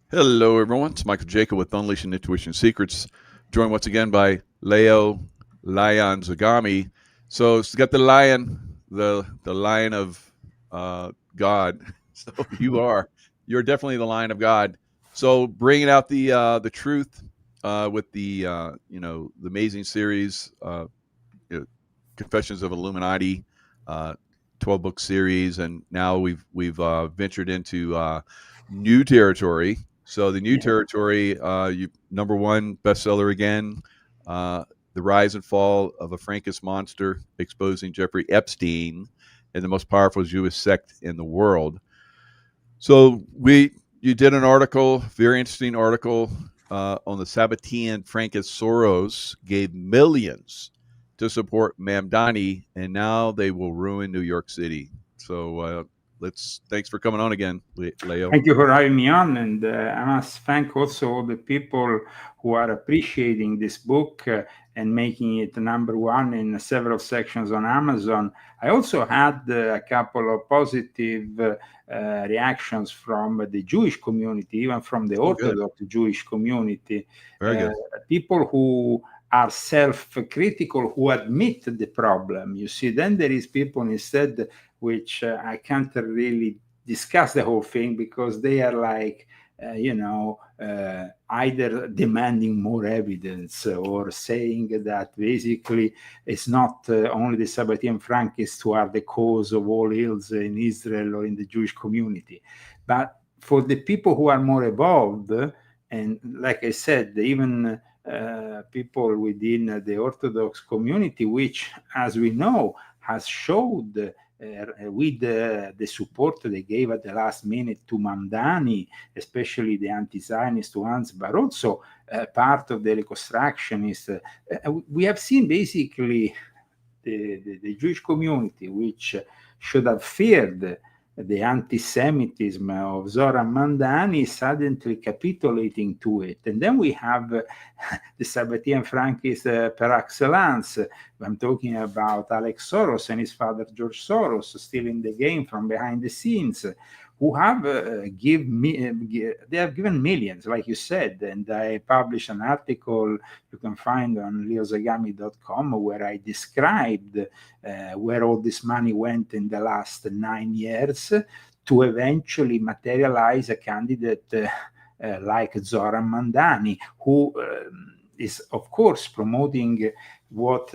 Hello, everyone. It's Michael Jaco with Unleashing Intuition Secrets, joined once again by Leo Zagami. So it's got the lion, the lion of God. So you're definitely the lion of God. So bringing out the truth with the amazing series, you know, Confessions of Illuminati, uh, 12-book series, and now we've ventured into new territory. So the new territory, you number one bestseller again, uh, the rise and fall of a Frankist monster, exposing Jeffrey Epstein and the most powerful Jewish sect in the world. So you did an article, very interesting article, on the Sabbatean Frankist. Soros gave millions to support Mamdani, and now they will ruin New York City. So thanks for coming on again, Leo. Thank you for having me on, and I must thank also all the people who are appreciating this book and making it number one in several sections on Amazon. I also had a couple of positive reactions from the Jewish community, even from the Orthodox Jewish community. Very good. People who are self-critical, who admit the problem. You see, then there is people instead which I can't really discuss the whole thing because they are like, either demanding more evidence or saying that basically it's not only the Sabbatean Frankists who are the cause of all ills in Israel or in the Jewish community. But for the people who are more evolved, and like I said, even people within the Orthodox community, which, as we know, has showed with the support they gave at the last minute to Mamdani, especially the anti-Zionist ones, but also part of the reconstructionists. We have seen basically the Jewish community, which should have feared the anti-Semitism of Zoran Mamdani, suddenly capitulating to it. And then we have the Sabbatean Frankists per excellence. I'm talking about Alex Soros and his father George Soros, still in the game from behind the scenes, who have they have given millions, like you said. And I published an article you can find on leozagami.com where I described where all this money went in the last 9 years to eventually materialize a candidate like Zoran Mamdani, who is, of course, promoting what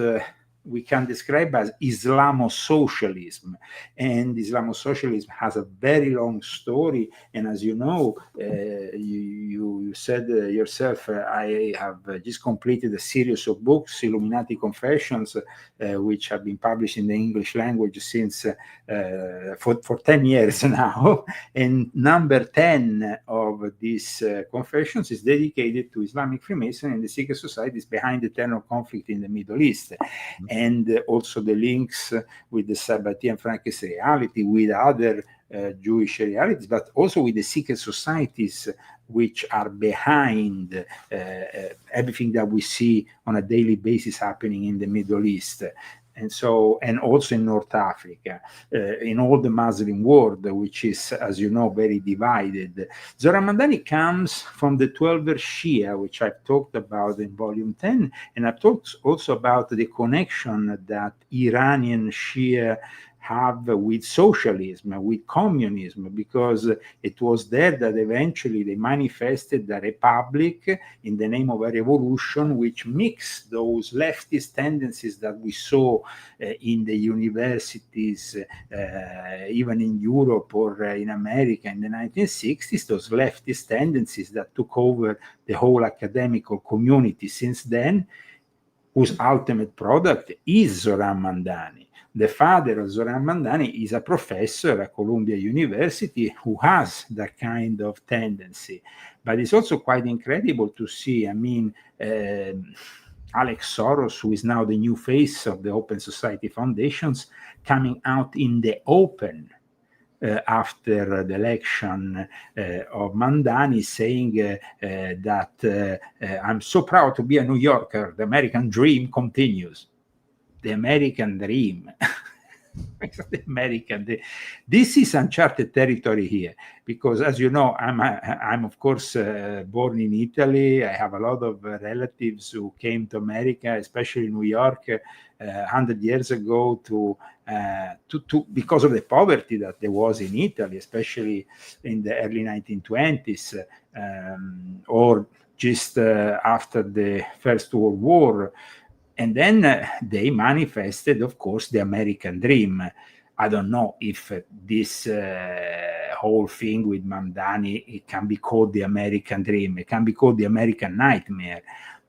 we can describe as Islamo-socialism. And Islamo-socialism has a very long story. And as you know, you said yourself, I have just completed a series of books, Illuminati Confessions, which have been published in the English language since for 10 years now. And number 10 of these confessions is dedicated to Islamic Freemasonry and the secret societies behind the eternal conflict in the Middle East. And also the links with the Sabbatean Frankist reality, with other Jewish realities, but also with the secret societies which are behind everything that we see on a daily basis happening in the Middle East. And so, and also in North Africa, in all the Muslim world, which is, as you know, very divided. Zoran Mamdani comes from the 12er Shia, which I've talked about in volume 10, and I've talked also about the connection that Iranian Shia have with socialism, with communism, because it was there that eventually they manifested the republic in the name of a revolution, which mixed those leftist tendencies that we saw in the universities, even in Europe or in America in the 1960s, those leftist tendencies that took over the whole academical community since then, whose ultimate product is Zoran Mamdani. The father of Zoran Mamdani is a professor at Columbia University who has that kind of tendency. But it's also quite incredible to see, I mean, Alex Soros, who is now the new face of the Open Society Foundations, coming out in the open after the election of Mamdani, saying that I'm so proud to be a New Yorker. The American dream continues. The American dream. The American. This is uncharted territory here, because, as you know, I'm of course born in Italy. I have a lot of relatives who came to America, especially New York, 100 years ago, to because of the poverty that there was in Italy, especially in the early 1920s, or just after the First World War. And then they manifested, of course, the American dream. I don't know if this whole thing with Mamdani, it can be called the American dream. It can be called the American nightmare.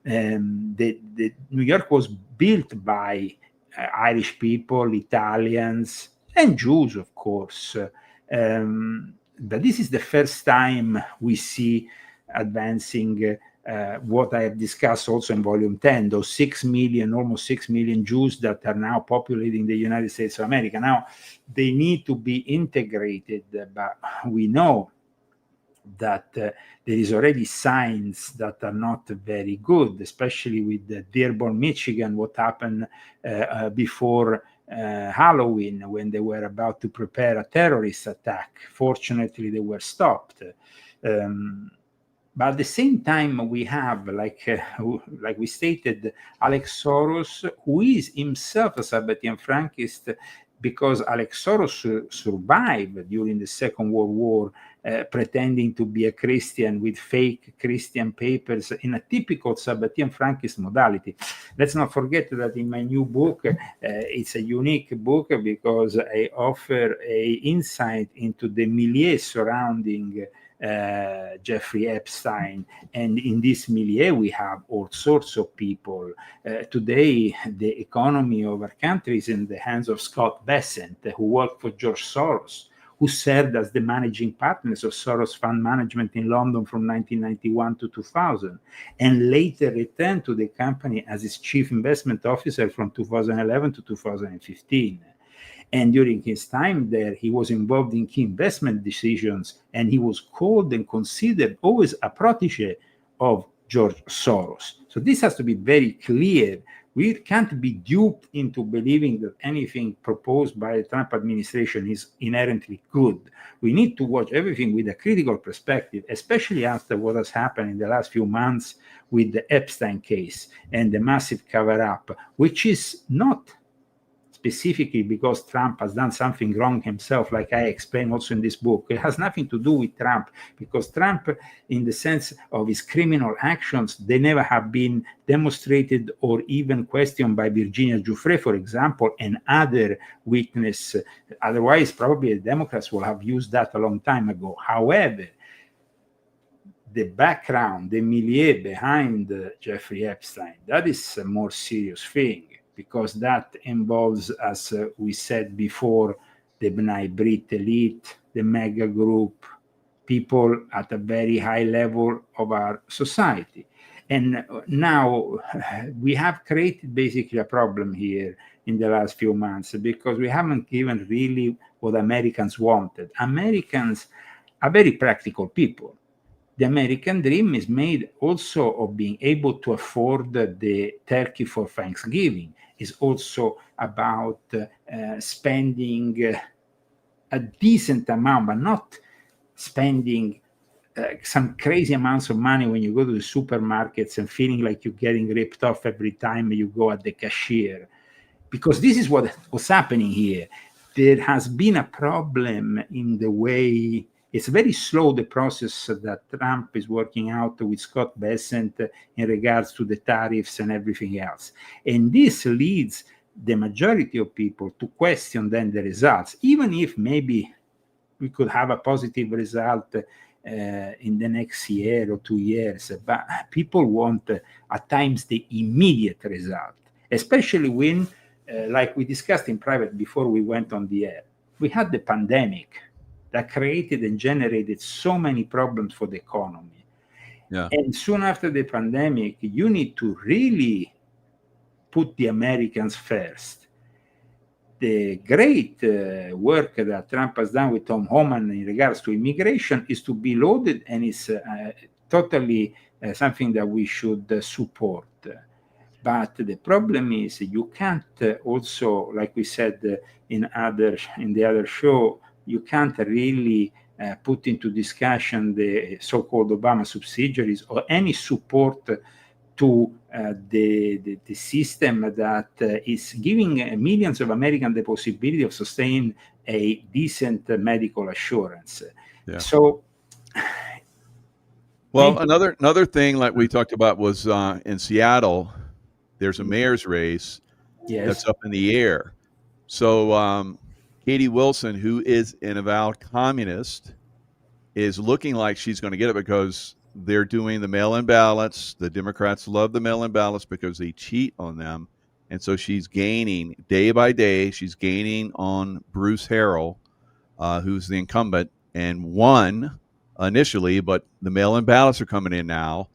The New York was built by Irish people, Italians, and Jews, of course. But this is the first time we see advancing what I have discussed also in volume 10, those 6 million, almost 6 million Jews that are now populating the United States of America. Now, they need to be integrated, but we know that there is already signs that are not very good, especially with Dearborn, Michigan, what happened before Halloween, when they were about to prepare a terrorist attack. Fortunately, they were stopped. But at the same time, we have, like we stated, Alex Soros, who is himself a Sabbatean Frankist, because Alex Soros survived during the Second World War, pretending to be a Christian with fake Christian papers in a typical Sabbatean Frankist modality. Let's not forget that in my new book, it's a unique book because I offer an insight into the milieu surrounding Jeffrey Epstein, and in this milieu we have all sorts of people. Today, the economy of our country is in the hands of Scott Bessent, who worked for George Soros, who served as the managing partners of Soros Fund Management in London from 1991 to 2000, and later returned to the company as its chief investment officer from 2011 to 2015. And during his time there, he was involved in key investment decisions, and he was called and considered always a protege of George Soros. So this has to be very clear. We can't be duped into believing that anything proposed by the Trump administration is inherently good. We need to watch everything with a critical perspective, especially after what has happened in the last few months with the Epstein case and the massive cover-up, which is not specifically because Trump has done something wrong himself, like I explain also in this book. It has nothing to do with Trump, because Trump, in the sense of his criminal actions, they never have been demonstrated or even questioned by Virginia Giuffre, for example, and other witnesses. Otherwise, probably the Democrats will have used that a long time ago. However, the background, the milieu behind Jeffrey Epstein, that is a more serious thing, because that involves, as we said before, the B'nai Brit elite, the mega group, people at a very high level of our society. And now we have created basically a problem here in the last few months, because we haven't given really what Americans wanted. Americans are very practical people. The American dream is made also of being able to afford the turkey for Thanksgiving. It's also about spending a decent amount, but not spending some crazy amounts of money when you go to the supermarkets and feeling like you're getting ripped off every time you go at the cashier. Because this is what's happening here. There has been a problem in the way. It's very slow, the process that Trump is working out with Scott Bessent in regards to the tariffs and everything else. And this leads the majority of people to question then the results, even if maybe we could have a positive result in the next year or 2 years. But people want at times the immediate result, especially when, like we discussed in private before we went on the air, we had the pandemic that created and generated so many problems for the economy. Yeah. And soon after the pandemic, you need to really put the Americans first. The great work that Trump has done with Tom Homan in regards to immigration is to be lauded, and is totally something that we should support. But the problem is you can't also, like we said in the other show, you can't really put into discussion the so-called Obama subsidiaries or any support to the system that is giving millions of Americans the possibility of sustaining a decent medical assurance. Yeah. So, well, another thing like we talked about was in Seattle, there's a mayor's race that's up in the air. So Katie Wilson, who is an avowed communist, is looking like she's going to get it because they're doing the mail-in ballots. The Democrats love the mail-in ballots because they cheat on them. And so she's gaining day by day. She's gaining on Bruce Harrell, who's the incumbent, and won initially, but the mail-in ballots are coming in now.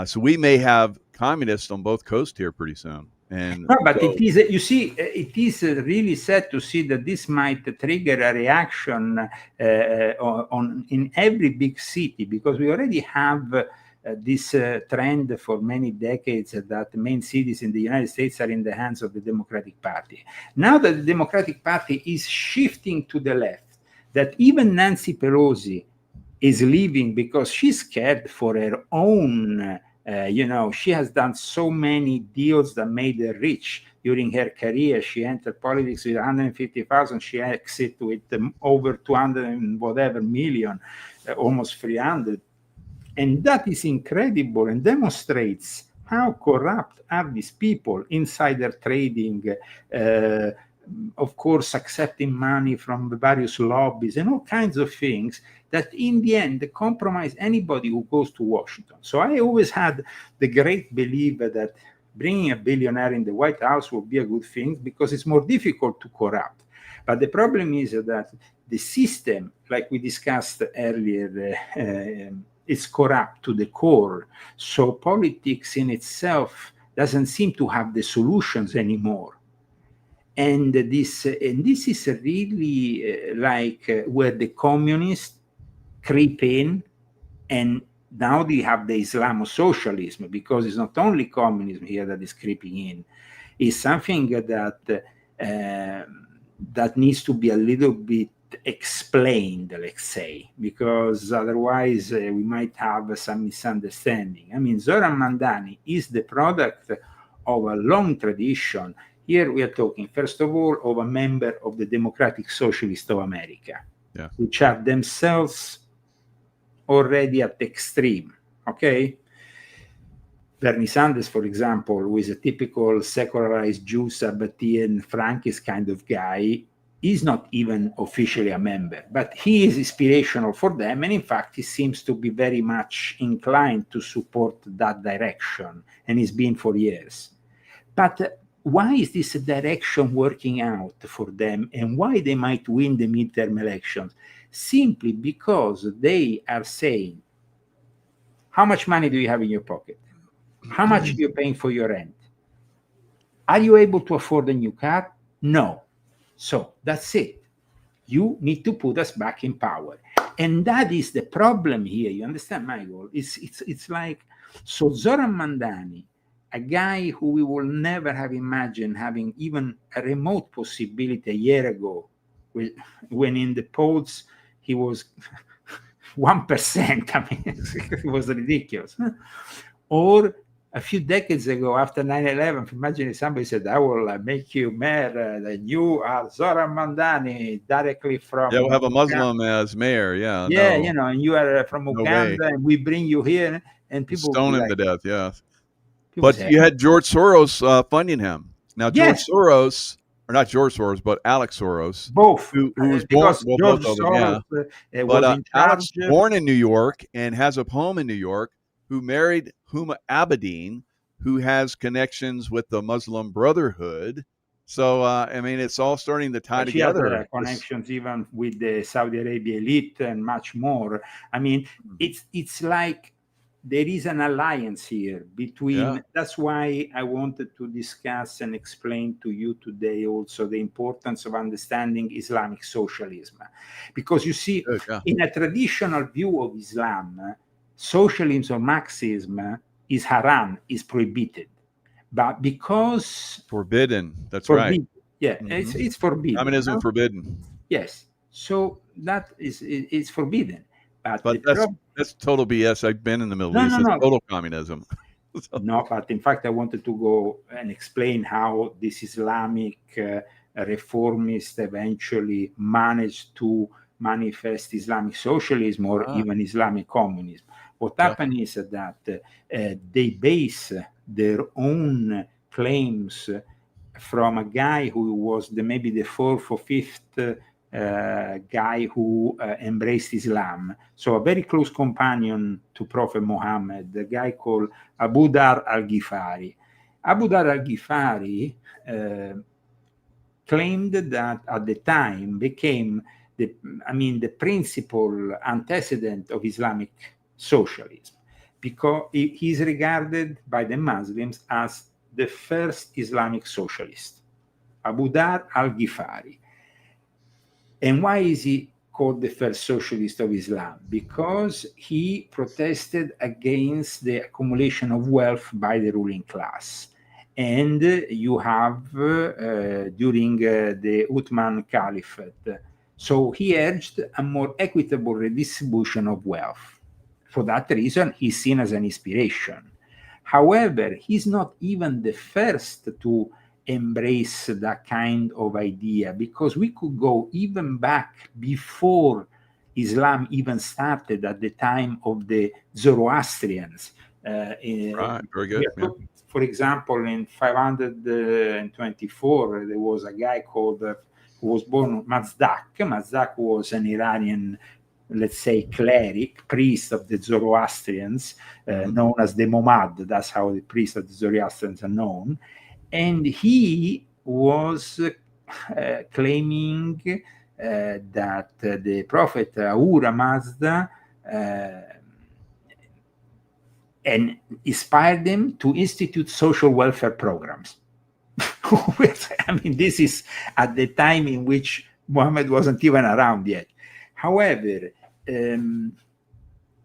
So we may have communists on both coasts here pretty soon. And no, but it is, you see, it is really sad to see that this might trigger a reaction in every big city, because we already have this trend for many decades that main cities in the United States are in the hands of the Democratic Party. Now that the Democratic Party is shifting to the left, that even Nancy Pelosi is leaving because she's scared for her own. She has done so many deals that made her rich during her career. She entered politics with 150,000. She exited with over 200 and whatever million, almost 300. And that is incredible and demonstrates how corrupt are these people. Insider trading, of course, accepting money from the various lobbies and all kinds of things that in the end compromise anybody who goes to Washington. So I always had the great belief that bringing a billionaire in the White House would be a good thing because it's more difficult to corrupt. But the problem is that the system, like we discussed earlier, is corrupt to the core. So politics in itself doesn't seem to have the solutions anymore. And this is really where the communists creep in, and now they have the Islamo-socialism, because it's not only communism here that is creeping in. It's something that needs to be a little bit explained, let's say, because otherwise we might have some misunderstanding. I mean, Zoran Mandani is the product of a long tradition. Here we are talking, first of all, of a member of the Democratic Socialists of America, which are themselves already at the extreme, okay? Bernie Sanders, for example, who is a typical secularized Jew, Sabbatean, Frankist kind of guy, is not even officially a member, but he is inspirational for them, and in fact, he seems to be very much inclined to support that direction, and he's been for years. But why is this direction working out for them, and why they might win the midterm elections? Simply because they are saying, how much money do you have in your pocket? How much are you paying for your rent? Are you able to afford a new car? No. So that's it. You need to put us back in power. And that is the problem here. You understand, Michael? It's like, so Zoran Mandani, a guy who we will never have imagined having even a remote possibility a year ago, when in the polls he was 1%. I mean, it was ridiculous. Or a few decades ago, after 9/11, imagine if somebody said, I will make you mayor, and you are Zoran Mandani, directly from... Yeah, we'll have a Muslim as mayor, yeah. Yeah, no, and you are from no Uganda, way. and we bring you here, and people Stone him like, to death, yeah. people But say, you had George Soros funding him. Now, George yes, Soros, or not George Soros, but Alex Soros, both, who was born, because well, George both of them, yeah. Soros was But in Alex, charge. born in New York and has a home in New York, who married Huma Abedin, who has connections with the Muslim Brotherhood. So, I mean, it's all starting to tie But she has together. connections even with the Saudi Arabia elite and much more. I mean, it's like there is an alliance here between. That's why I wanted to discuss and explain to you today also the importance of understanding Islamic socialism. Because you see, in a traditional view of Islam, socialism or Marxism is haram, is prohibited. but because forbidden. That's forbidden, right. yeah, Mhm. it's forbidden. Communism forbidden. Yes, so that is forbidden. But But that's total BS. I've been in the Middle East. It's no. total communism. So, No, but in fact, I wanted to go and explain how this Islamic reformist eventually managed to manifest Islamic socialism or even Islamic communism. What happened is that they base their own claims from a guy who was maybe the fourth or fifth guy who embraced Islam. So a very close companion to Prophet Muhammad, a guy called Abu Dhar al-Ghifari. Abu Dhar al-Ghifari claimed that at the time became the principal antecedent of Islamic socialism, because he is regarded by the Muslims as the first Islamic socialist, Abu Dhar al-Ghifari. And why is he called the first socialist of Islam? Because he protested against the accumulation of wealth by the ruling class. And you have during the Uthman Caliphate. So he urged a more equitable redistribution of wealth. For that reason, he's seen as an inspiration. However, he's not even the first to embrace that kind of idea, because we could go even back before Islam even started, at the time of the Zoroastrians. right, very good. Yeah. For example, in 524, there was a guy called who was born Mazdak. Mazdak was an Iranian, let's say, cleric, priest of the Zoroastrians, known as the Momad. That's how the priests of the Zoroastrians are known. And he was claiming that the prophet Ahura Mazda and inspired them to institute social welfare programs. I mean, this is at the time in which Muhammad wasn't even around yet. However, in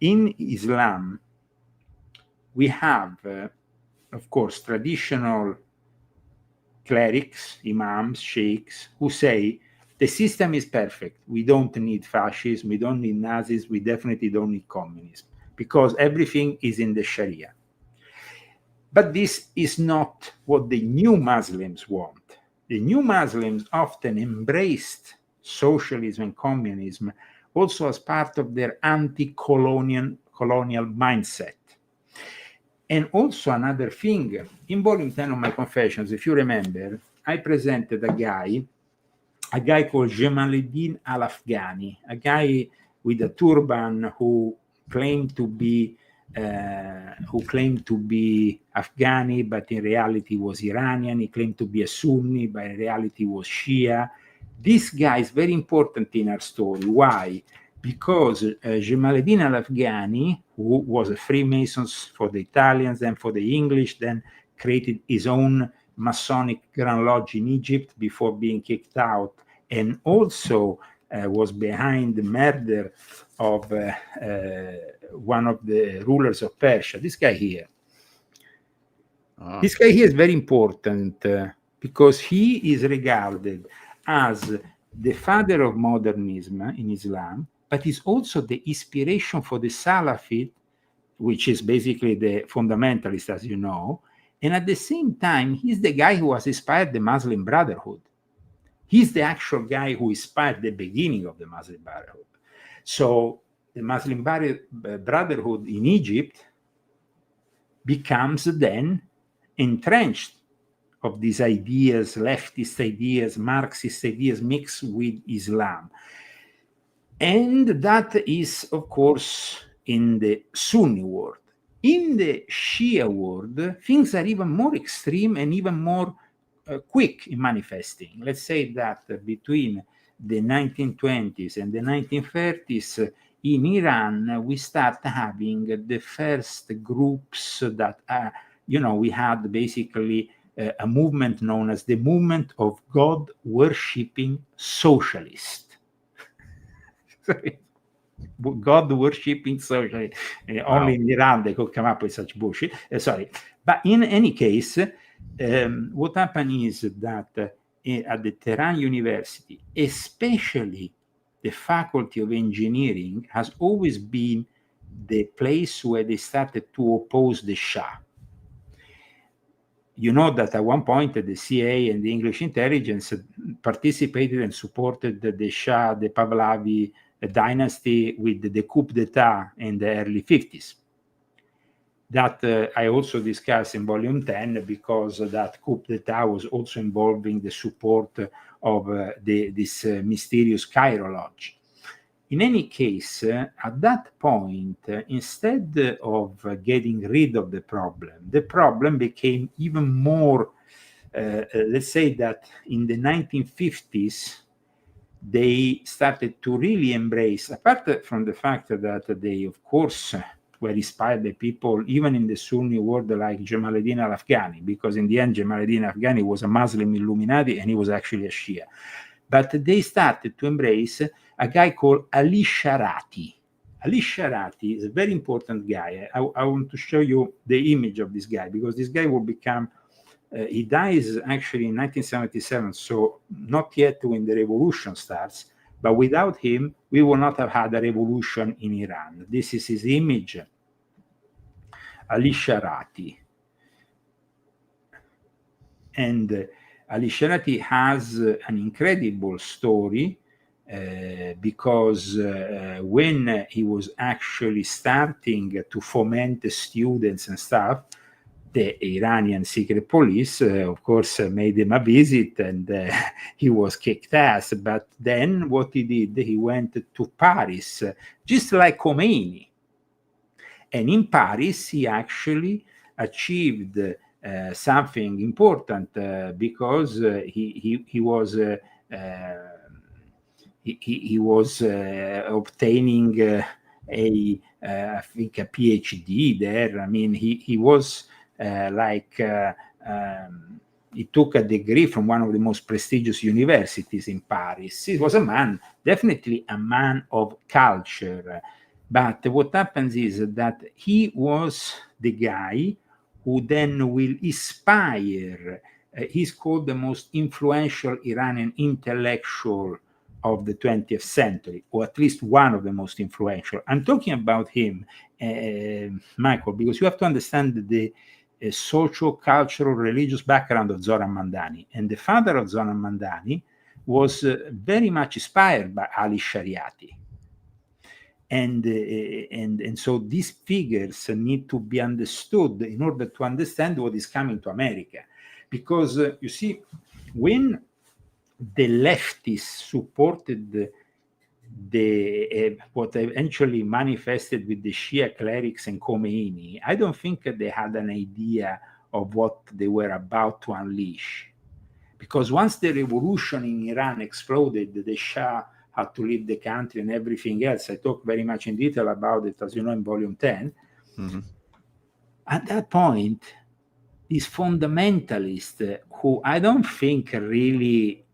Islam, we have, of course, traditional clerics, imams, sheikhs, who say the system is perfect. We don't need fascism, we don't need Nazis, we definitely don't need communism, because everything is in the Sharia. But this is not what the new Muslims want. The new Muslims often embraced socialism and communism also as part of their anti-colonial mindset. And also another thing, in volume 10 of my Confessions, if you remember, I presented a guy called Jamaluddin al-Afghani, a guy with a turban who claimed to be Afghani, but in reality was Iranian. He claimed to be a Sunni, but in reality was Shia. This guy is very important in our story. Why? Because Jamaluddin al-Afghani, who was a Freemason for the Italians and for the English, then created his own Masonic Grand Lodge in Egypt before being kicked out, and also was behind the murder of one of the rulers of Persia, this guy here. This guy here is very important because he is regarded as the father of modernism in Islam, but is also the inspiration for the Salafist, which is basically the fundamentalist, as you know. And at the same time, he's the guy who has inspired the Muslim Brotherhood. He's the actual guy who inspired the beginning of the Muslim Brotherhood. So the Muslim Brotherhood in Egypt becomes then entrenched of these ideas, leftist ideas, Marxist ideas mixed with Islam. And that is, of course, in the Sunni world. In the Shia world, things are even more extreme and even more quick in manifesting. Let's say that between the 1920s and the 1930s, in Iran, we start having the first groups that are, we had basically a movement known as the movement of God-worshipping socialists. God-worshipping socialists. Only in Iran they could come up with such bullshit. But in any case, What happened is that at the Tehran University, especially the Faculty of Engineering, has always been the place where they started to oppose the Shah. You know that at one point the CIA and the English intelligence participated and supported the Shah, the Pahlavi dynasty with the coup d'etat in the early 50s. That I also discuss in volume 10, because that coup d'etat was also involving the support of this mysterious Cairo Lodge. In any case, at that point, instead of getting rid of the problem became even more, let's say that in the 1950s, they started to really embrace, apart from the fact that they, of course, were inspired by people, even in the Sunni world, like Jamaluddin al-Afghani, because in the end, Jamaluddin al-Afghani was a Muslim Illuminati and he was actually a Shia. But they started to embrace a guy called Ali Sharati. Ali Sharati is a very important guy. I want to show you the image of this guy, because this guy will become, he dies actually in 1977, so not yet when the revolution starts, but without him, we would not have had a revolution in Iran. This is his image, Ali Sharati. And Ali Sharati has an incredible story, because when he was actually starting to foment the students and stuff, the Iranian secret police, of course, made him a visit, and he was kicked ass. But then what he did, he went to Paris, just like Khomeini. And in Paris, he actually achieved something important, because he was obtaining I think a PhD there. I mean, he was he took a degree from one of the most prestigious universities in Paris. He was a man, definitely a man of culture. But what happens is that he was the guy who then will inspire, he's called the most influential Iranian intellectual of the 20th century, or at least one of the most influential. I'm talking about him, Michael, because you have to understand the socio-cultural, religious background of Zoran Mamdani. And the father of Zoran Mamdani was very much inspired by Ali Shariati. And so these figures need to be understood in order to understand what is coming to America. Because you see, when the leftists supported what eventually manifested with the Shia clerics and Khomeini, I don't think they had an idea of what they were about to unleash. Because once the revolution in Iran exploded, the Shah had to leave the country and everything else. I talk very much in detail about it, as you know, in volume 10. Mm-hmm. At that point, these fundamentalists, who I don't think really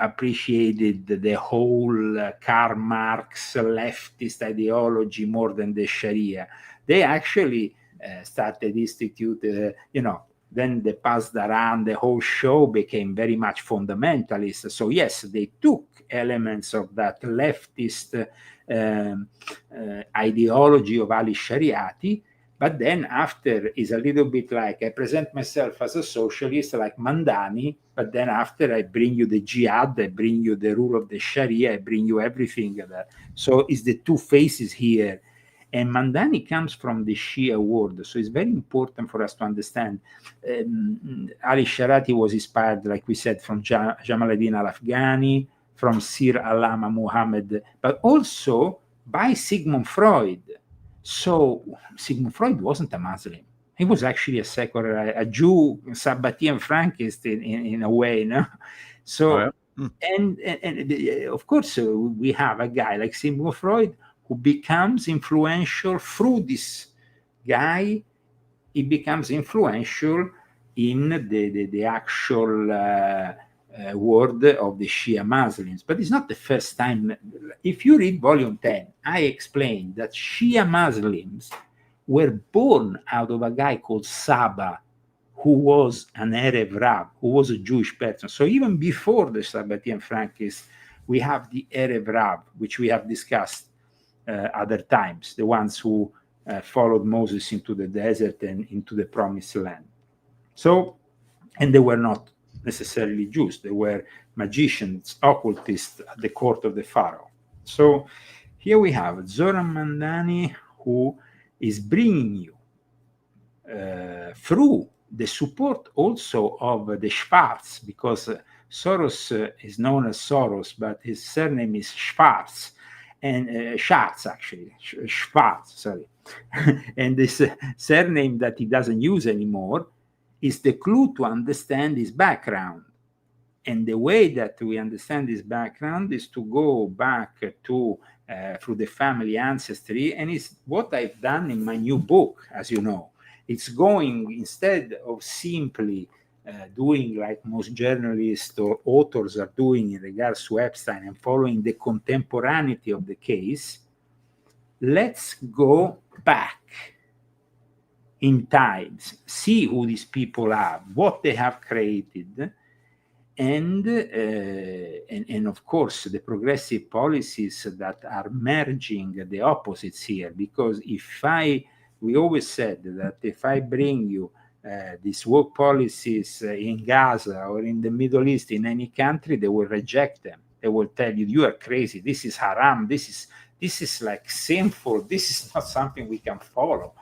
appreciated the whole Karl Marx leftist ideology more than the Sharia, they actually started institute, then the Pasdaran, the whole show became very much fundamentalist. So yes, they took elements of that leftist ideology of Ali Shariati, but then after is a little bit like, I present myself as a socialist like Mamdani, but then after I bring you the jihad, I bring you the rule of the Sharia, I bring you everything. So it's the two faces here. And Mamdani comes from the Shia world, so it's very important for us to understand. Ali Sharati was inspired, like we said, from Jamaluddin al-Afghani, from Sir Allama Muhammad, but also by Sigmund Freud. So Sigmund Freud wasn't a Muslim. He was actually a secular, a Jew, Sabbatian Frankist in a way, no? So, and of course, we have a guy like Sigmund Freud who becomes influential through this guy. He becomes influential in the actual world of the Shia Muslims. But it's not the first time. If you read volume 10, I explained that Shia Muslims were born out of a guy called Saba, who was an Erev Rav, who was a Jewish person. So even before the Sabbatai and Frankists, we have the Erev Rav, which we have discussed other times, the ones who followed Moses into the desert and into the promised land. So, and they were not necessarily Jews, they were magicians, occultists at the court of the Pharaoh. So here we have Zoran Mamdani, who is bringing you through the support also of the Schwarz, because Soros is known as Soros, but his surname is Schwarz, and Schatz actually, Schwarz, sorry. And this surname that he doesn't use anymore is the clue to understand his background. And the way that we understand his background is to go back to through the family ancestry, and it's what I've done in my new book, as you know. It's going, instead of simply doing like most journalists or authors are doing in regards to Epstein and following the contemporaneity of the case, let's go back in times, see who these people are, what they have created, and of course the progressive policies that are merging the opposites here. Because we always said that if I bring you these woke policies in Gaza or in the Middle East, in any country, they will reject them. They will tell you, you are crazy, this is haram, this is like sinful, this is not something we can follow.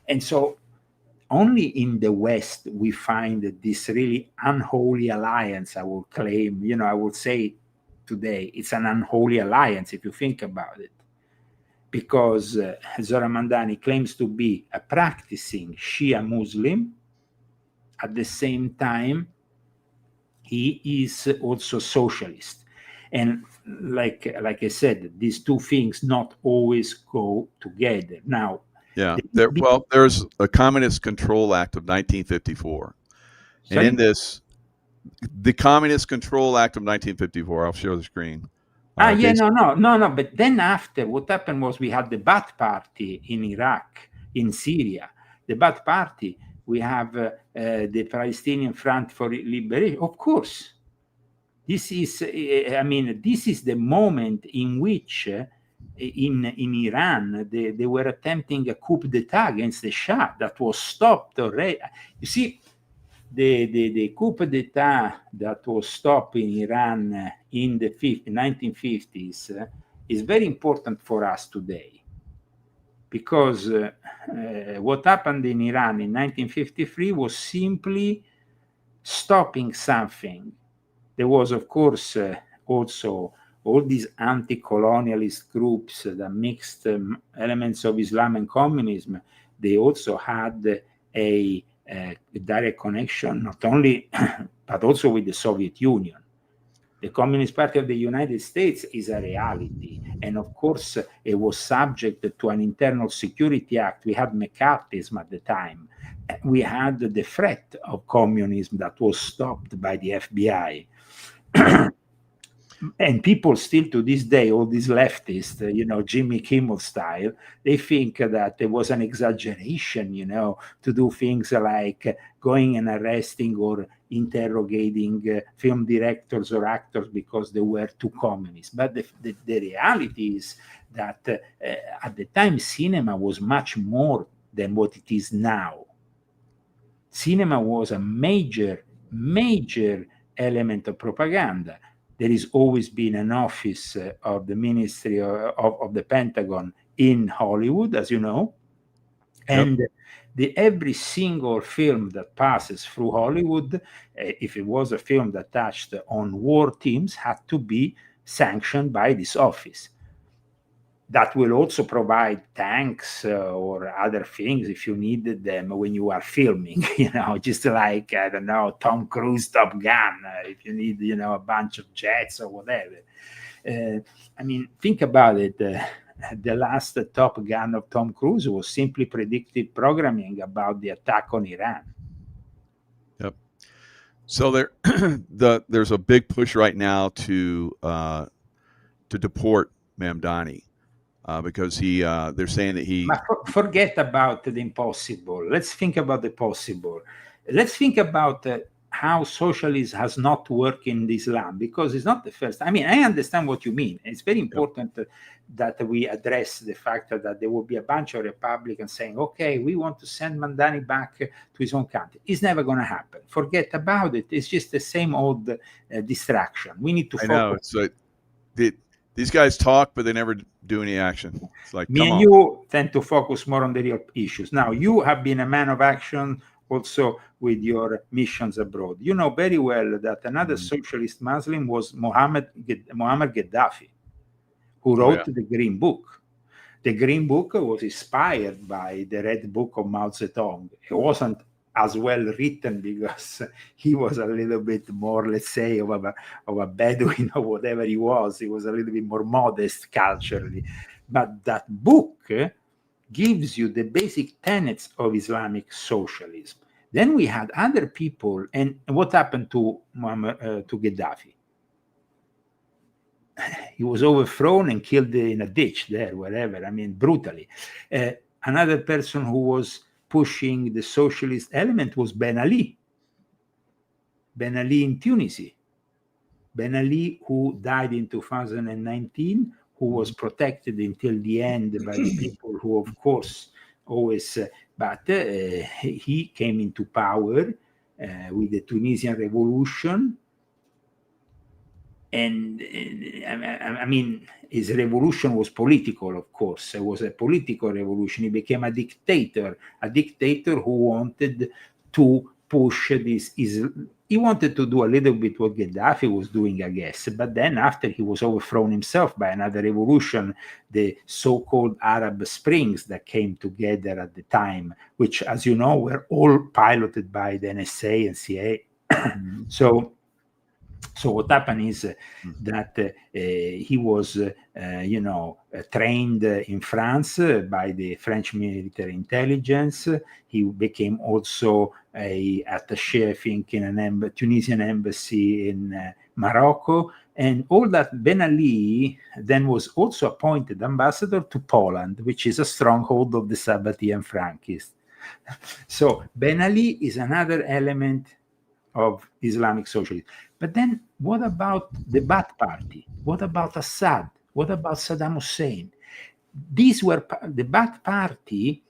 And so only in the West we find this really unholy alliance, I will claim, I would say today it's an unholy alliance if you think about it. Because Zoran Mamdani claims to be a practicing Shia Muslim. At the same time, he is also socialist. And like I said, these two things not always go together. Now, yeah, there's a Communist Control Act of 1954. Sorry? And in this, the Communist Control Act of 1954, I'll share the screen. No. But then after, what happened was we had the Ba'ath Party in Iraq, in Syria. The Ba'ath Party, we have the Palestinian Front for Liberation. Of course, this is, this is the moment in which in Iran, they were attempting a coup d'etat against the Shah that was stopped already. You see, the coup d'etat that was stopped in Iran in the 1950s is very important for us today, because what happened in Iran in 1953 was simply stopping something. There was, of course, also all these anti-colonialist groups that mixed elements of Islam and communism. They also had a direct connection, not only, but also with the Soviet Union. The Communist Party of the United States is a reality. And of course, it was subject to an internal security act. We had McCarthyism at the time. We had the threat of communism that was stopped by the FBI. And people still to this day, all these leftists, Jimmy Kimmel style, they think that there was an exaggeration, to do things like going and arresting or interrogating film directors or actors because they were too communist. But the reality is that at the time, cinema was much more than what it is now. Cinema was a major element of propaganda. There has always been an office of the Ministry of the Pentagon in Hollywood, as you know. And every single film that passes through Hollywood, if it was a film that touched on war themes, had to be sanctioned by this office. That will also provide tanks or other things if you needed them when you are filming, just like, I don't know, Tom Cruise, Top Gun, if you need, a bunch of jets or whatever. Think about it. The last Top Gun of Tom Cruise was simply predictive programming about the attack on Iran. Yep. So there's a big push right now to deport Mamdani. Because they're saying that he... Forget about the impossible. Let's think about the possible. let's think about how socialism has not worked in Islam, because it's not the first. I mean, I understand what you mean. It's very important that we address the fact that there will be a bunch of Republicans saying, okay, we want to send Mamdani back to his own country. It's never going to happen. Forget about it. It's just the same old distraction. We need to focus. I know. It's like these guys talk, but they never do any action. It's like, me and you tend to focus more on the real issues. Now, you have been a man of action also with your missions abroad. You know very well that another socialist Muslim was Muhammad Gaddafi, who wrote the Green Book. The Green Book was inspired by the Red Book of Mao Zedong. It wasn't as well written because he was a little bit more, let's say, of a Bedouin or whatever he was. He was a little bit more modest culturally. But that book gives you the basic tenets of Islamic socialism. Then we had other people, and what happened to Gaddafi? He was overthrown and killed in a ditch there, wherever, I mean, brutally. Another person who was pushing the socialist element was Ben Ali. Ben Ali in Tunisia. Ben Ali, who died in 2019, who was protected until the end by the people who, of course, always, but he came into power with the Tunisian revolution. And I mean, his revolution was political, of course. It was a political revolution. He became a dictator who wanted to push this. He wanted to do a little bit what Gaddafi was doing, I guess. But then after he was overthrown himself by another revolution, the so-called Arab Springs that came together at the time, which, as you know, were all piloted by the NSA and CIA. So what happened is that he was, trained in France by the French military intelligence. He became also a attaché, I think, in a Tunisian embassy in Morocco. And all that. Ben Ali then was also appointed ambassador to Poland, which is a stronghold of the Sabbatean Frankists. So Ben Ali is another element of Islamic socialism. But then what about the Ba'ath Party? What about Assad? What about Saddam Hussein? These were the Ba'ath Party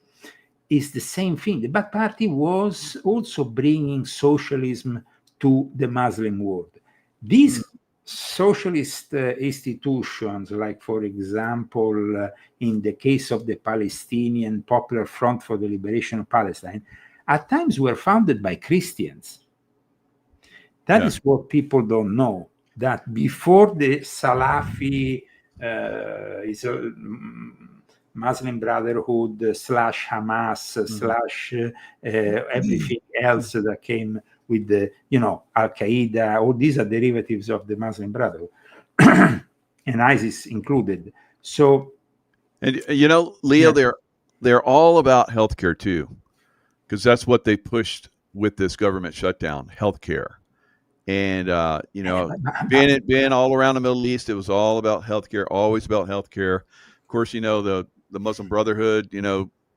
is the same thing. The Ba'ath Party was also bringing socialism to the Muslim world. These socialist institutions, like, for example, in the case of the Palestinian Popular Front for the Liberation of Palestine, at times were founded by Christians. That is what people don't know, that before the Salafi Muslim Brotherhood / Hamas / everything else that came with the, Al-Qaeda, all these are derivatives of the Muslim Brotherhood, and ISIS included. So, and Leo, they're all about healthcare too, because that's what they pushed with this government shutdown, healthcare. And being all around the Middle East, it was all about healthcare, always about healthcare. Of course, the Muslim Brotherhood,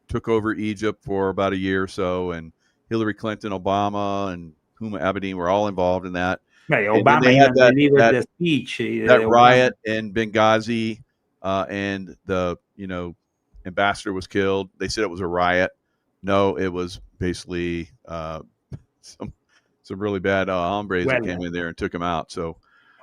took over Egypt for about a year or so, and Hillary Clinton, Obama, and Huma Abedin were all involved in that. Right, Obama even delivered the speech. That riot in Benghazi, and the ambassador was killed. They said it was a riot. No, it was basically some really bad hombres that came in there and took him out. So,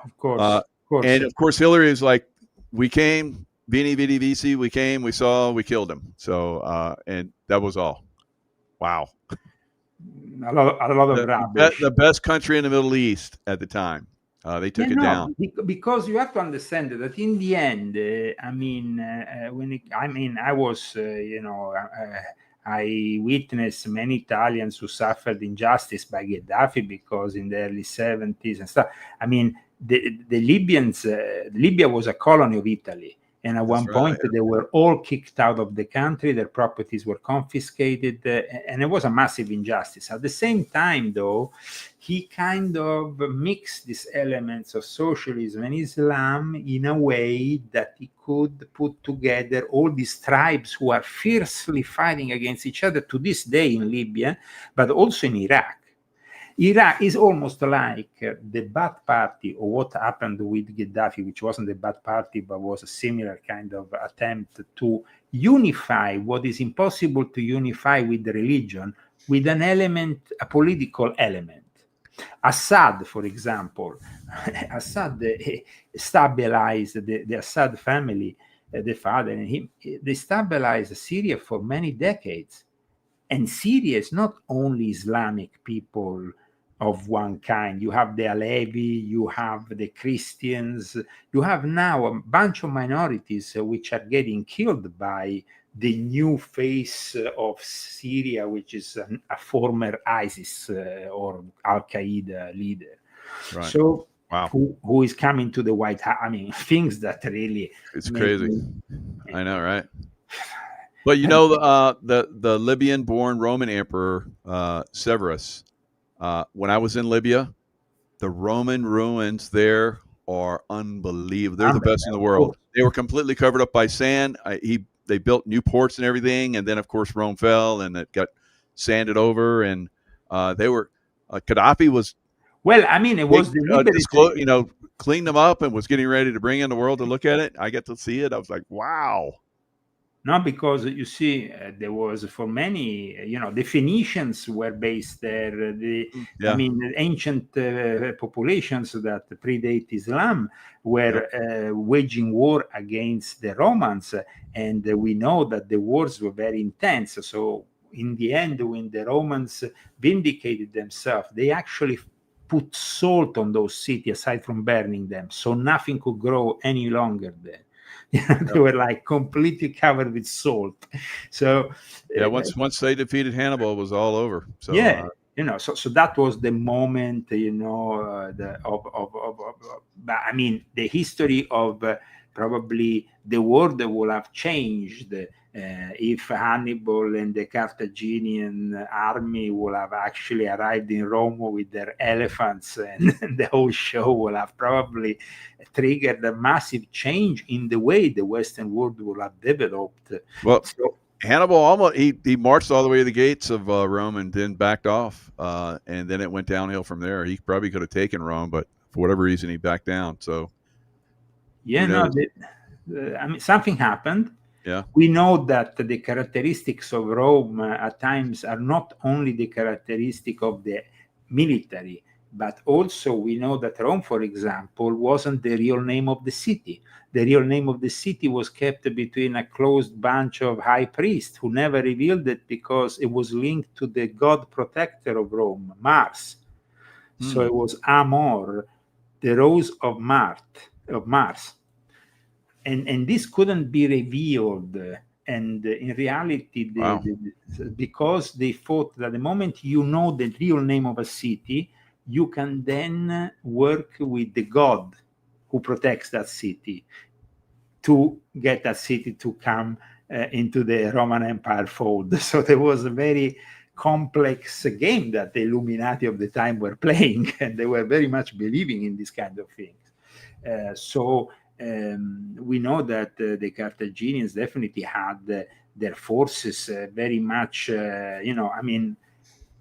of course. And of course, Hillary is like, we came, Veni Vidi Vici, we came, we saw, we killed him. So, and that was all. Wow. A lot of rubbish. The best country in the Middle East at the time. They took it down. Because you have to understand that in the end, I was, I witnessed many Italians who suffered injustice by Gaddafi because in the early 70s and stuff. I mean, the Libyans, Libya was a colony of Italy. And at one point, they were all kicked out of the country. Their properties were confiscated. And it was a massive injustice. At the same time, though, he kind of mixed these elements of socialism and Islam in a way that he could put together all these tribes who are fiercely fighting against each other to this day in Libya, but also in Iraq. Iraq is almost like the Ba'ath Party, or what happened with Gaddafi, which wasn't the Ba'ath Party, but was a similar kind of attempt to unify what is impossible to unify with the religion, with an element, a political element. Assad, for example, Assad stabilized the Assad family, the father and him, they stabilized Syria for many decades. And Syria is not only Islamic people of one kind. You have the Alevi, you have the Christians, you have now a bunch of minorities which are getting killed by the new face of Syria, which is a former ISIS or Al-Qaeda leader. Right. So wow, who is coming to the White House? I mean, things that really it's crazy. I know, right? But you know, the Libyan-born Roman emperor Severus. When I was in Libya, the Roman ruins there are unbelievable. They're the best in the world. They were completely covered up by sand. They built new ports and everything, and then of course Rome fell and it got sanded over. And they were Gaddafi was. Well, I mean, it was the cleaned them up and was getting ready to bring in the world to look at it. I got to see it. I was like, wow. No, because you see, there was for many, the Phoenicians were based there. I mean, the ancient populations that predate Islam were waging war against the Romans, and we know that the wars were very intense. So in the end, when the Romans vindicated themselves, they actually put salt on those cities aside from burning them, so nothing could grow any longer there. They were like completely covered with salt. So once they defeated Hannibal, it was all over. So so that was the moment, I mean, the history of probably the world will have changed if Hannibal and the Carthaginian army will have actually arrived in Rome with their elephants, and the whole show will have probably triggered a massive change in the way the Western world will have developed. Well, Hannibal almost he marched all the way to the gates of Rome and then backed off, and then it went downhill from there. He probably could have taken Rome, but for whatever reason, he backed down. So I mean, something happened. Yeah. We know that the characteristics of Rome at times are not only the characteristic of the military, but also we know that Rome, for example, wasn't the real name of the city. The real name of the city was kept between a closed bunch of high priests who never revealed it because it was linked to the god protector of Rome, Mars. So it was Amor, the rose of Mars. And this couldn't be revealed. And in reality, because they thought that the moment you know the real name of a city, you can then work with the god who protects that city to get that city to come into the Roman Empire fold. So there was a very complex game that the Illuminati of the time were playing, and they were very much believing in this kind of things. We know that the Carthaginians definitely had their forces very much, I mean,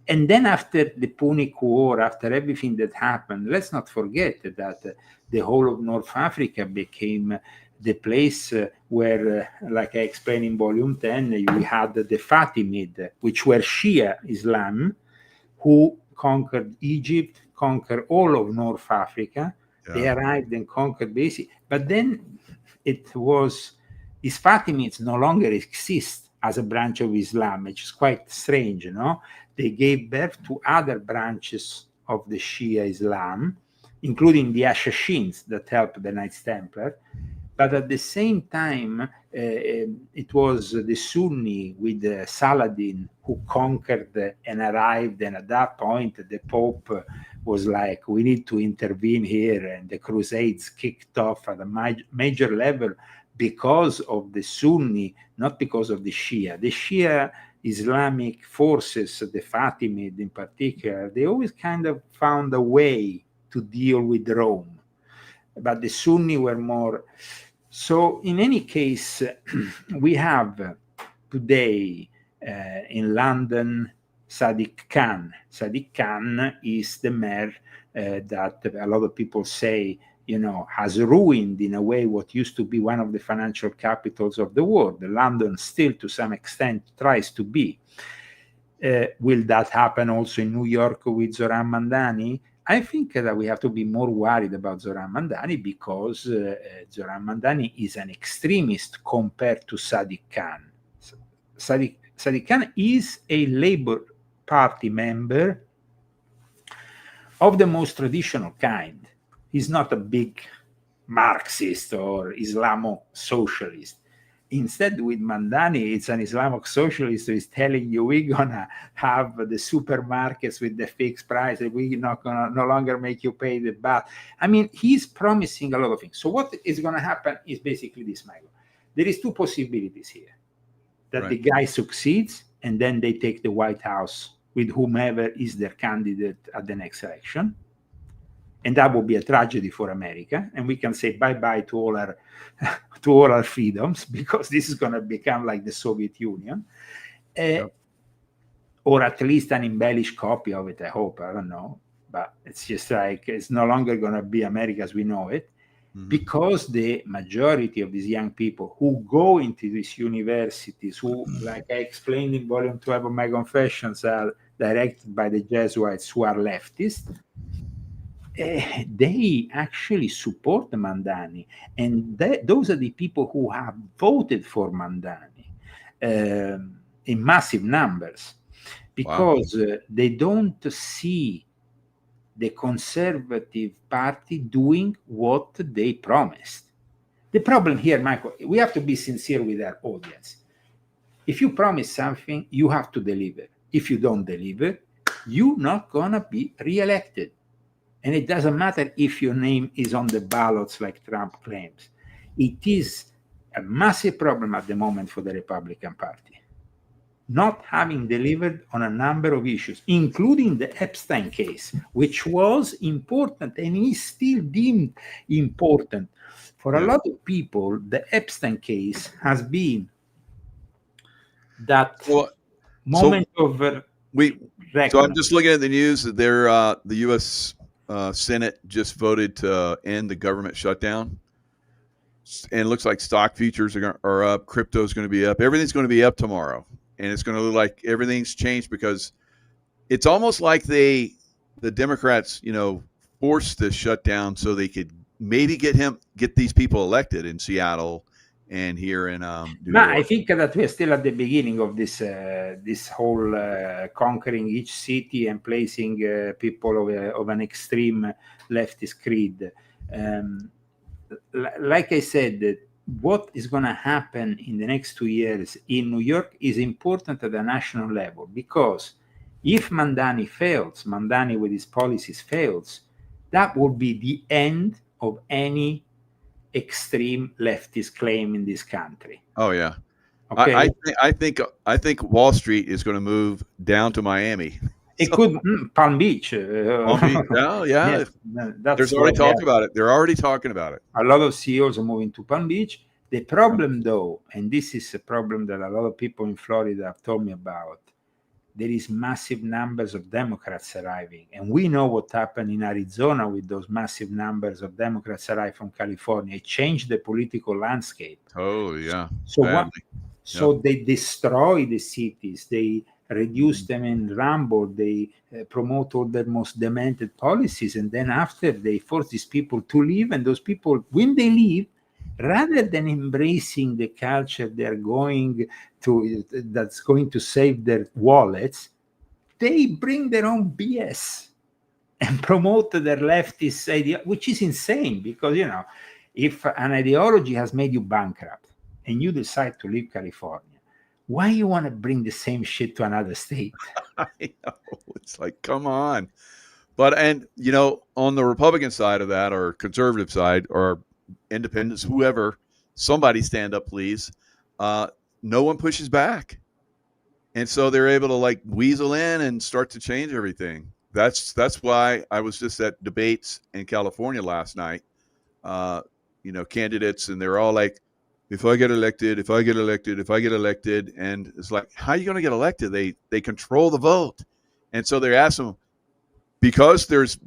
and then after the Punic War, after everything that happened, let's not forget that the whole of North Africa became the place where, like I explained in volume 10, we had the Fatimid, which were Shia Islam, who conquered Egypt, conquered all of North Africa. They arrived and conquered basically, but then these Fatimids no longer exist as a branch of Islam, which is quite strange, They gave birth to other branches of the Shia Islam, including the Ashashins that helped the Knights Templar. But at the same time, it was the Sunni with Saladin who conquered and arrived. And at that point, the Pope was like, we need to intervene here. And the Crusades kicked off at a major level because of the Sunni, not because of the Shia. The Shia Islamic forces, the Fatimid in particular, they always kind of found a way to deal with Rome. But the Sunni were more. So in any case, we have today in London, Sadiq Khan. Sadiq Khan is the mayor that a lot of people say, has ruined in a way what used to be one of the financial capitals of the world. London still, to some extent, tries to be. Will that happen also in New York with Zoran Mandani? I think that we have to be more worried about Zoran Mandani because Zoran Mandani is an extremist compared to Sadiq Khan. Sadiq Khan is a Labour Party member of the most traditional kind. He's not a big Marxist or Islamo-socialist. Instead, with Mandani, it's an Islamic socialist who is telling you we're gonna have the supermarkets with the fixed price, and we're not gonna no longer make you pay the VAT. I mean, he's promising a lot of things. So what is gonna happen is basically this, Michael. There is two possibilities here: that the guy succeeds, and then they take the White House with whomever is their candidate at the next election. And that would be a tragedy for America. And we can say bye-bye to all our freedoms, because this is going to become like the Soviet Union. Or at least an embellished copy of it, I hope. I don't know. But it's just like, it's no longer going to be America as we know it. Because the majority of these young people who go into these universities, who, like I explained in volume 12 of my confessions, are directed by the Jesuits who are leftists, they actually support Mandani. And those are the people who have voted for Mandani in massive numbers, because they don't see the Conservative Party doing what they promised. The problem here, Michael, we have to be sincere with our audience. If you promise something, you have to deliver. If you don't deliver, you're not going to be reelected. And it doesn't matter if your name is on the ballots like Trump claims. It is a massive problem at the moment for the Republican Party, not having delivered on a number of issues, including the Epstein case, which was important and is still deemed important. For a lot of people, the Epstein case has been that moment of reckoning. So I'm just looking at the news that the U.S. Senate just voted to end the government shutdown. And it looks like stock futures are up. Crypto is going to be up. Everything's going to be up tomorrow. And it's going to look like everything's changed, because it's almost like the Democrats, forced this shutdown so they could maybe get these people elected in Seattle and here in New York. I think that we're still at the beginning of this whole conquering each city and placing people of an extreme leftist creed. Like I said, what is going to happen in the next 2 years in New York is important at the national level, because if Mandani with his policies fails, that will be the end of any extreme leftist claim in this country. Oh yeah. Okay. I think Wall Street is going to move down to Miami. It could Palm Beach. Palm Beach. Oh yeah. There's already talk about it. They're already talking about it. A lot of CEOs are moving to Palm Beach. The problem, though, and this is a problem that a lot of people in Florida have told me about, there is massive numbers of Democrats arriving. And we know what happened in Arizona with those massive numbers of Democrats arriving from California. It changed the political landscape. Oh, yeah. So they destroy the cities. They reduce them in rumble. They promote all their most demented policies. And then after, they force these people to leave. And those people, when they leave, rather than embracing the culture they're going to, that's going to save their wallets, they bring their own BS and promote their leftist idea, which is insane, because, if an ideology has made you bankrupt and you decide to leave California, why you want to bring the same shit to another state? I know. It's like, come on. But, on the Republican side of that, or conservative side, or independents, whoever, somebody stand up, please. No one pushes back. And so they're able to weasel in and start to change everything. That's why I was just at debates in California last night. Candidates, and they're all like, if I get elected, if I get elected, if I get elected, and it's like, how are you going to get elected? They control the vote, and so they're asking them, because there's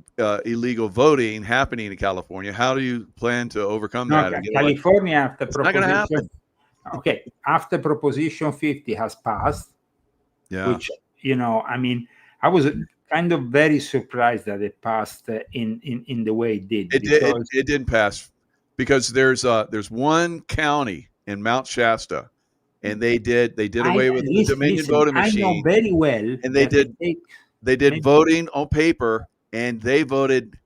illegal voting happening in California, how do you plan to overcome that? Okay, California after it's not going to happen. Okay, after Proposition 50 has passed, which, you know, I mean, I was kind of very surprised that it passed in the way it did. It didn't pass because there's one county in Mount Shasta, and they did away with the Dominion voting machine. I know very well, and they did voting on paper, and they voted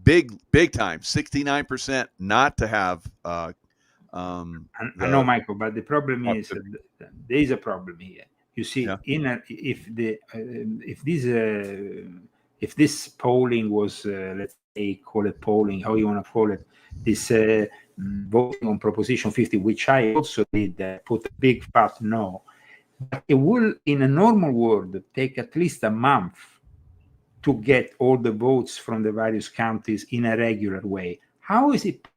big time, 69% not to have. I know, Michael, but the problem is there is a problem here. You see, if this polling was, let's say, call it polling, how you want to call it, this voting on Proposition 50, which I also did, put a big fat no. But it will, in a normal world, take at least a month to get all the votes from the various counties in a regular way. How is it?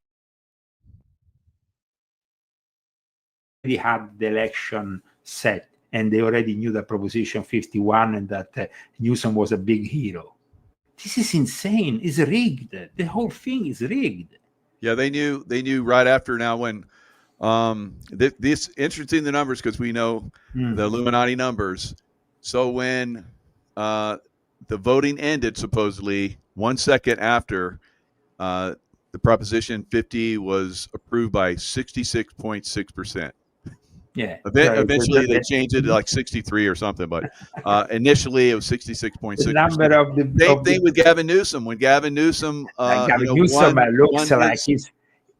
They had the election set, and they already knew that Proposition 51 and that Newsom was a big hero. This is insane. It's rigged. The whole thing is rigged. Yeah, they knew right after. Now, when this interesting, the numbers, because we know the Illuminati numbers. So when the voting ended, supposedly 1 second after, the Proposition 50 was approved by 66.6%. Yeah. Eventually, they changed it to like 63 or something, but initially it was 66.6%. The number of the same thing with Gavin Newsom. When Gavin Newsom, Newsom looks like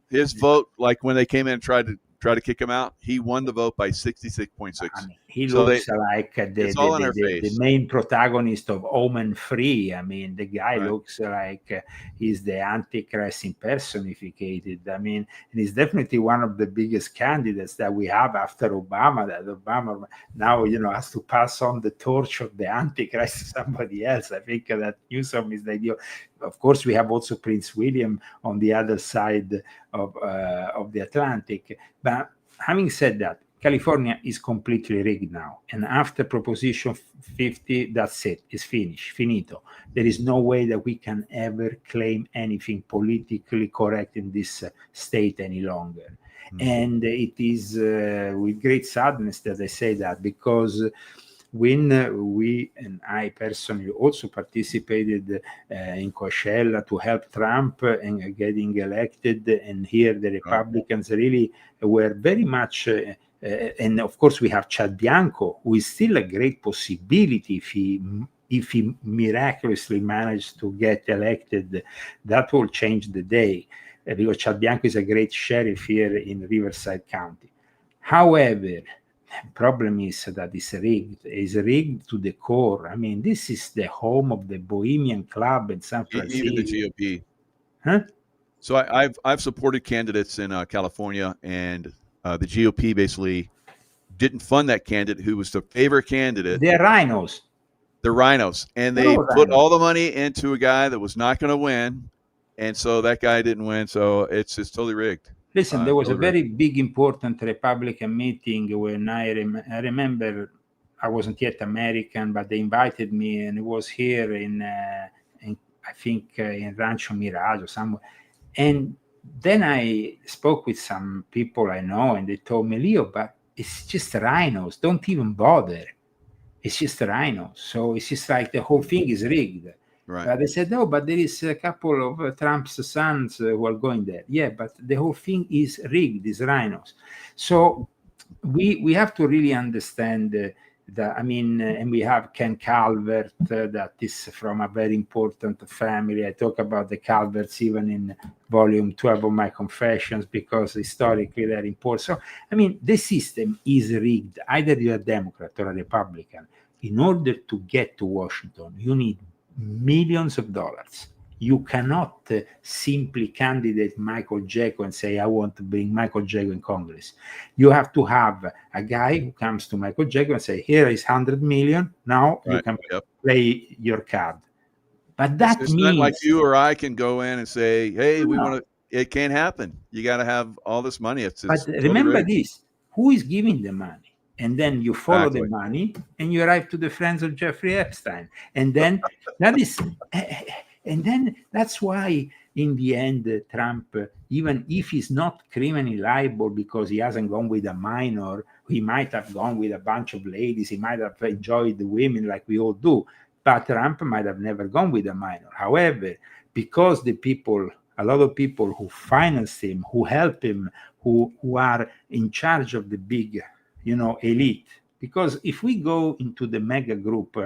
his vote, like when they came in and tried to kick him out, he won the vote by 66.6. I mean, he looks like the main protagonist of Omen 3. I mean, the guy looks like he's the Antichrist impersonified. I mean, and he's definitely one of the biggest candidates that we have after Obama. That Obama now, has to pass on the torch of the Antichrist to somebody else. I think that Newsom is the ideal. Of course, we have also Prince William on the other side of the Atlantic. But having said that, California is completely rigged now. And after Proposition 50, that's it. It's finished. Finito. There is no way that we can ever claim anything politically correct in this state any longer. And it is with great sadness that I say that, because when we, and I personally also participated in Coachella to help Trump and getting elected, and here the Republicans really were very much, and of course we have Chad Bianco, who is still a great possibility if he miraculously managed to get elected. That will change the day, because Chad Bianco is a great sheriff here in Riverside County. However, the problem is that it's rigged. It's rigged to the core. I mean, this is the home of the Bohemian Club in San Francisco. Even the GOP. Huh? So I've supported candidates in California, and the GOP basically didn't fund that candidate who was the favorite candidate. They're rhinos. They're rhinos. And they put all the money into a guy that was not going to win. And so that guy didn't win. So it's totally rigged. Listen, there was a very big, important Republican meeting when I remember I wasn't yet American, but they invited me, and it was here in I think in Rancho Mirage or somewhere. And then I spoke with some people I know, and they told me, Leo, but it's just rhinos. Don't even bother. It's just rhinos. So it's just like the whole thing is rigged. Right. They said, no, but there is a couple of Trump's sons who are going there. Yeah, but the whole thing is rigged, these rhinos. So we have to really understand that. I mean, and we have Ken Calvert, that is from a very important family. I talk about the Calverts even in volume 12 of my Confessions, because historically they're important. So, I mean, the system is rigged. Either you're a Democrat or a Republican. In order to get to Washington, you need millions of dollars. You cannot simply candidate Michael Jaco and say, I want to bring Michael Jaco in Congress. You have to have a guy who comes to Michael Jaco and say, here is 100 million. Now you can play your card. But that it's means not like you or I can go in and say, hey, we want to it can't happen. You got to have all this money. It's But totally remember rigged. this: who is giving the money? And then you follow Exactly. the money, and you arrive to the friends of Jeffrey Epstein. And then that is, and then that's why, in the end, Trump, even if he's not criminally liable because he hasn't gone with a minor, he might have gone with a bunch of ladies. He might have enjoyed the women like we all do. But Trump might have never gone with a minor. However, because the people, a lot of people who finance him, who help him, who are in charge of the big, elite. Because if we go into the mega group,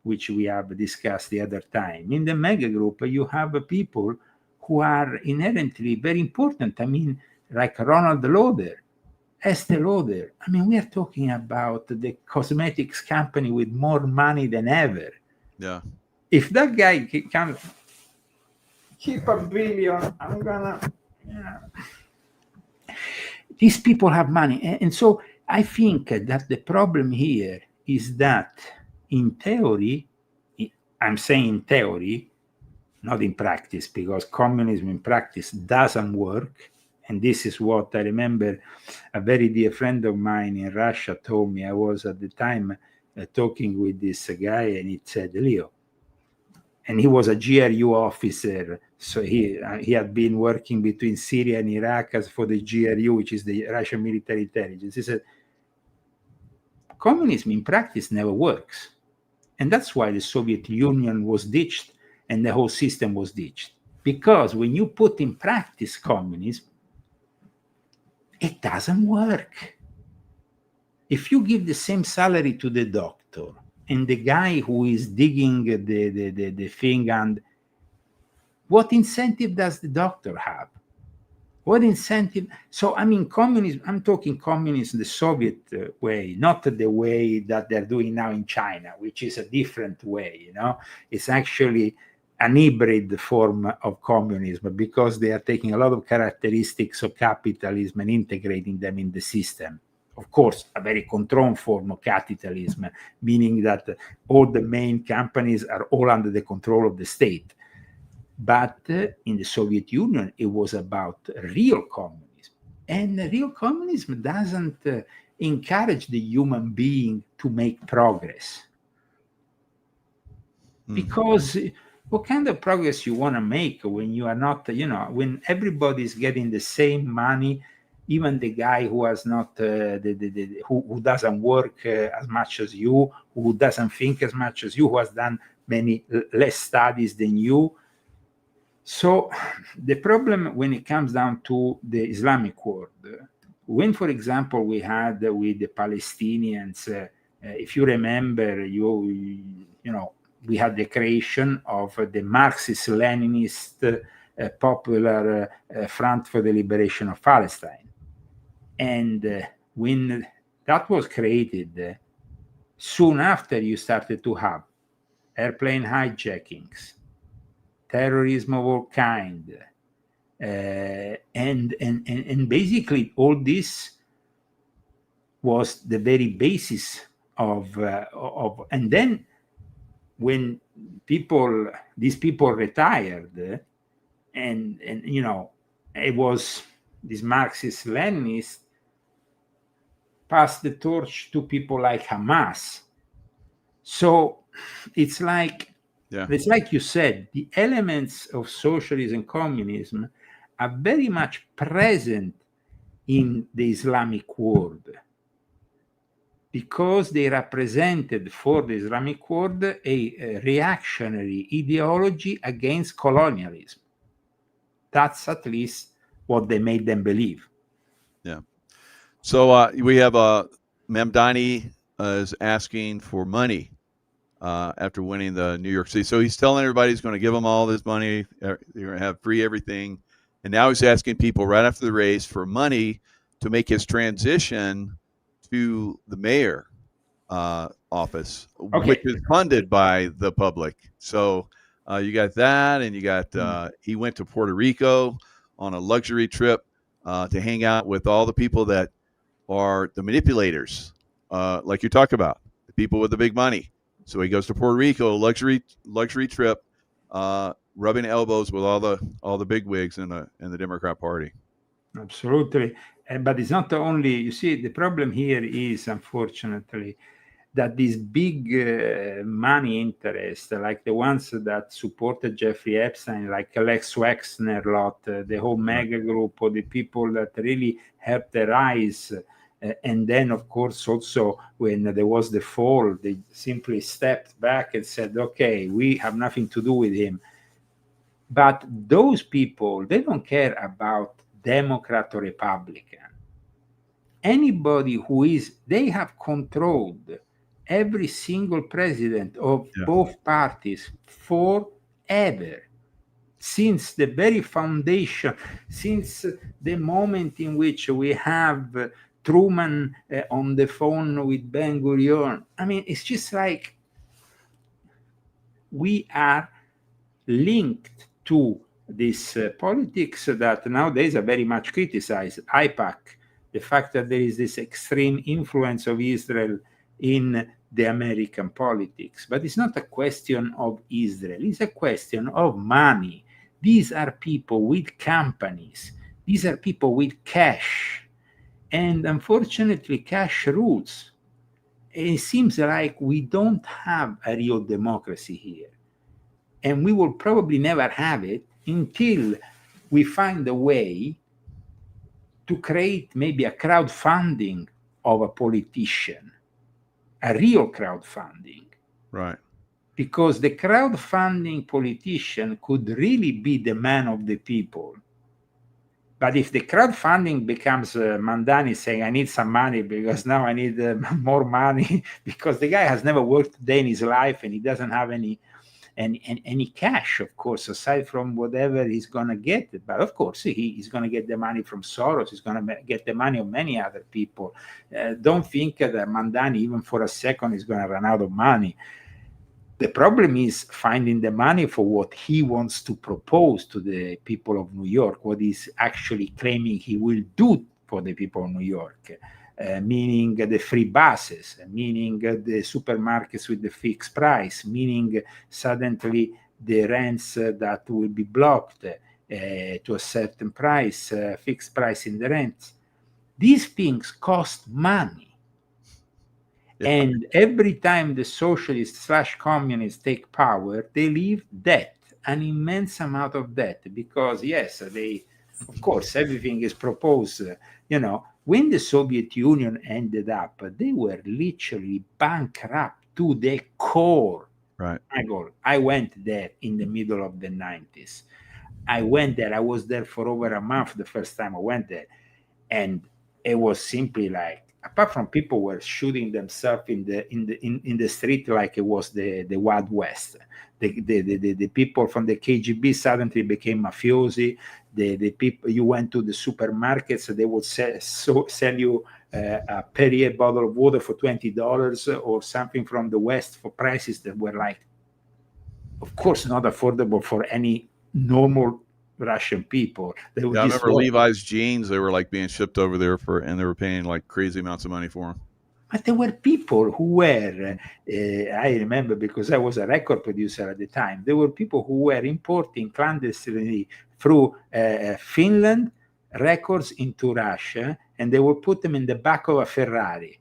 which we have discussed the other time, in the mega group, you have people who are inherently very important. I mean, like Ronald Lauder, Estee Lauder. I mean, we are talking about the cosmetics company with more money than ever. Yeah. If that guy can keep $1 billion, I'm gonna. These people have money, and so I think that the problem here is that, in theory, I'm saying in theory, not in practice, because communism in practice doesn't work. And this is what I remember a very dear friend of mine in Russia told me. I was at the time talking with this guy, and he said, Leo, and he was a GRU officer. So he had been working between Syria and Iraq as for the GRU, which is the Russian military intelligence. He said, communism in practice never works. And that's why the Soviet Union was ditched and the whole system was ditched. Because when you put in practice communism, it doesn't work. If you give the same salary to the doctor and the guy who is digging the thing, and what incentive does the doctor have? What incentive? So, I mean, communism, I'm talking communism the Soviet way, not the way that they're doing now in China, which is a different way, It's actually an hybrid form of communism because they are taking a lot of characteristics of capitalism and integrating them in the system. Of course, a very controlled form of capitalism, meaning that all the main companies are all under the control of the state. But in the Soviet Union, it was about real communism. And real communism doesn't encourage the human being to make progress. Because what kind of progress you want to make when you are not, when everybody is getting the same money, even the guy who has not, who doesn't work as much as you, who doesn't think as much as you, who has done many less studies than you. So the problem when it comes down to the Islamic world, when, for example, we had with the Palestinians, if you remember, we had the creation of the Marxist-Leninist Popular Front for the Liberation of Palestine. And when that was created, soon after you started to have airplane hijackings, terrorism of all kind, and basically all this was the very basis of and then when these people retired, and it was this Marxist Leninist passed the torch to people like Hamas. So it's like you said, the elements of socialism and communism are very much present in the Islamic world because they represented for the Islamic world a reactionary ideology against colonialism. That's at least what they made them believe. Yeah. So we have Mamdani is asking for money after winning the New York City. So he's telling everybody he's going to give them all this money. They're going to have free everything. And now he's asking people right after the race for money to make his transition to the mayor office, which is funded by the public. So you got that, and you got he went to Puerto Rico on a luxury trip to hang out with all the people that are the manipulators, like you talk about, the people with the big money. So he goes to Puerto Rico, luxury trip, rubbing elbows with all the big wigs in the Democrat Party. Absolutely. But it's not only, you see, the problem here is, unfortunately, that these big money interests, like the ones that supported Jeffrey Epstein, like Lex Wexner lot, the whole mega group, or the people that really helped their rise. And then, of course, also when there was the fall, they simply stepped back and said, okay, we have nothing to do with him. But those people, they don't care about Democrat or Republican. Anybody who is, they have controlled every single president of both parties forever, since the very foundation, since the moment in which we have Truman on the phone with Ben Gurion. I mean, it's just like we are linked to this politics that nowadays are very much criticized. AIPAC, the fact that there is this extreme influence of Israel in the American politics. But it's not a question of Israel, it's a question of money. These are people with companies, these are people with cash. And unfortunately, cash rules. It seems like we don't have a real democracy here. And we will probably never have it until we find a way to create maybe a crowdfunding of a politician, a real crowdfunding. Right. Because the crowdfunding politician could really be the man of the people. But if the crowdfunding becomes Mamdani saying, I need some money because now I need more money, because the guy has never worked a day in his life and he doesn't have any cash, of course, aside from whatever he's going to get. But of course, he's going to get the money from Soros. He's going to get the money of many other people. Don't think that Mamdani, even for a second, is going to run out of money. The problem is finding the money for what he wants to propose to the people of New York, what he's actually claiming he will do for the people of New York. Meaning the free buses, meaning the supermarkets with the fixed price, meaning suddenly the rents that will be blocked to a certain price, fixed price in the rents. These things cost money. Yeah. And every time the socialists / communists take power, they leave debt, an immense amount of debt, because yes, they, of course, everything is proposed, When the Soviet Union ended up, they were literally bankrupt to the core. Right. I went there in the middle of the 90s. I went there. I was there for over a month the first time I went there. And it was simply like, apart from people were shooting themselves in the street like it was the Wild West. The people from the KGB suddenly became mafiosi. The people, you went to the supermarkets, they would sell you a Perrier bottle of water for $20 or something from the West for prices that were like, of course, not affordable for any normal Russian people. I remember Levi's jeans, they were like being shipped over there and they were paying like crazy amounts of money for them. But there were people who were, I remember because I was a record producer at the time, there were people who were importing clandestinely through Finland records into Russia, and they would put them in the back of a Ferrari.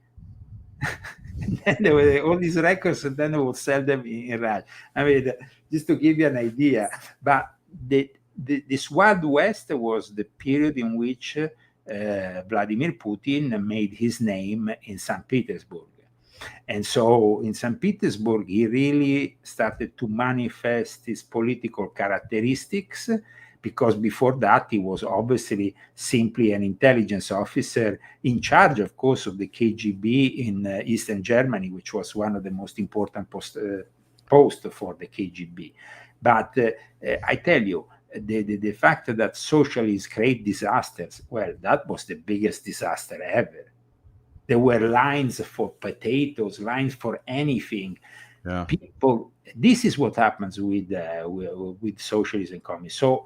And then there were all these records, and then they would sell them in Russia. I mean, just to give you an idea, but this Wild West was the period in which Vladimir Putin made his name in St. Petersburg. And so in St. Petersburg, he really started to manifest his political characteristics, because before that, he was obviously simply an intelligence officer in charge, of course, of the KGB in Eastern Germany, which was one of the most important posts for the KGB. But I tell you, the fact that socialists create disasters, well, that was the biggest disaster ever. There were lines for potatoes, lines for anything. Yeah. People, this is what happens with socialism and communism. So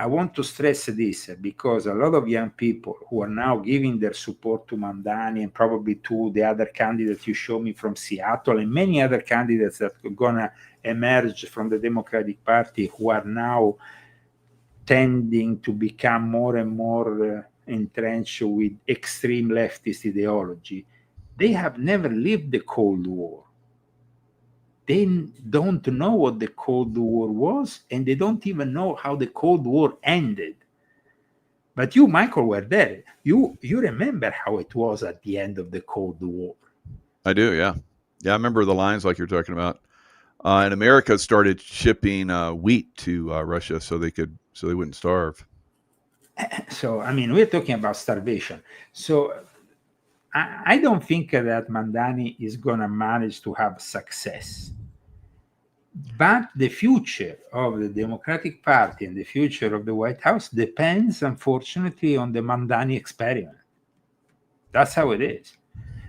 I want to stress this because a lot of young people who are now giving their support to Mamdani and probably to the other candidates you show me from Seattle and many other candidates that are going to emerge from the Democratic Party who are now tending to become more and more entrenched with extreme leftist ideology, they have never lived the Cold War. They don't know what the Cold War was, and they don't even know how the Cold War ended. But you, Michael, were there. You remember how it was at the end of the Cold War. I do, yeah. Yeah, I remember the lines like you're talking about. And America started shipping wheat to Russia so they wouldn't starve. So, I mean, we're talking about starvation. So I don't think that Mamdani is going to manage to have success. But the future of the Democratic Party and the future of the White House depends, unfortunately, on the Mamdani experiment. That's how it is.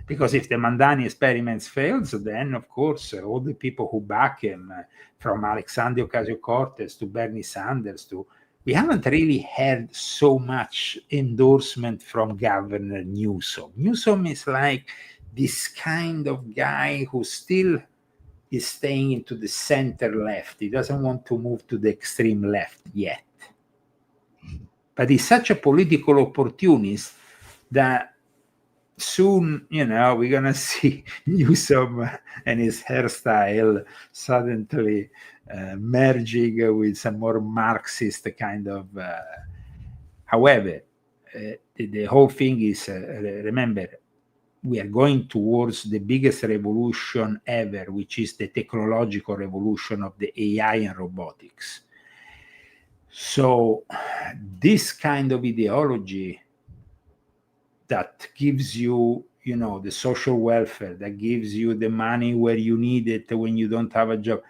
Because if the Mamdani experiments fails, then, of course, all the people who back him, from Alexandria Ocasio-Cortez to Bernie Sanders, we haven't really heard so much endorsement from Governor Newsom. Newsom is like this kind of guy who still is staying into the center left. He doesn't want to move to the extreme left yet. But he's such a political opportunist that soon, we're going to see Newsom and his hairstyle suddenly merging with some more Marxist kind of. However, the whole thing is, remember, we are going towards the biggest revolution ever, which is the technological revolution of the AI and robotics. So this kind of ideology that gives you, the social welfare, that gives you the money where you need it when you don't have a job,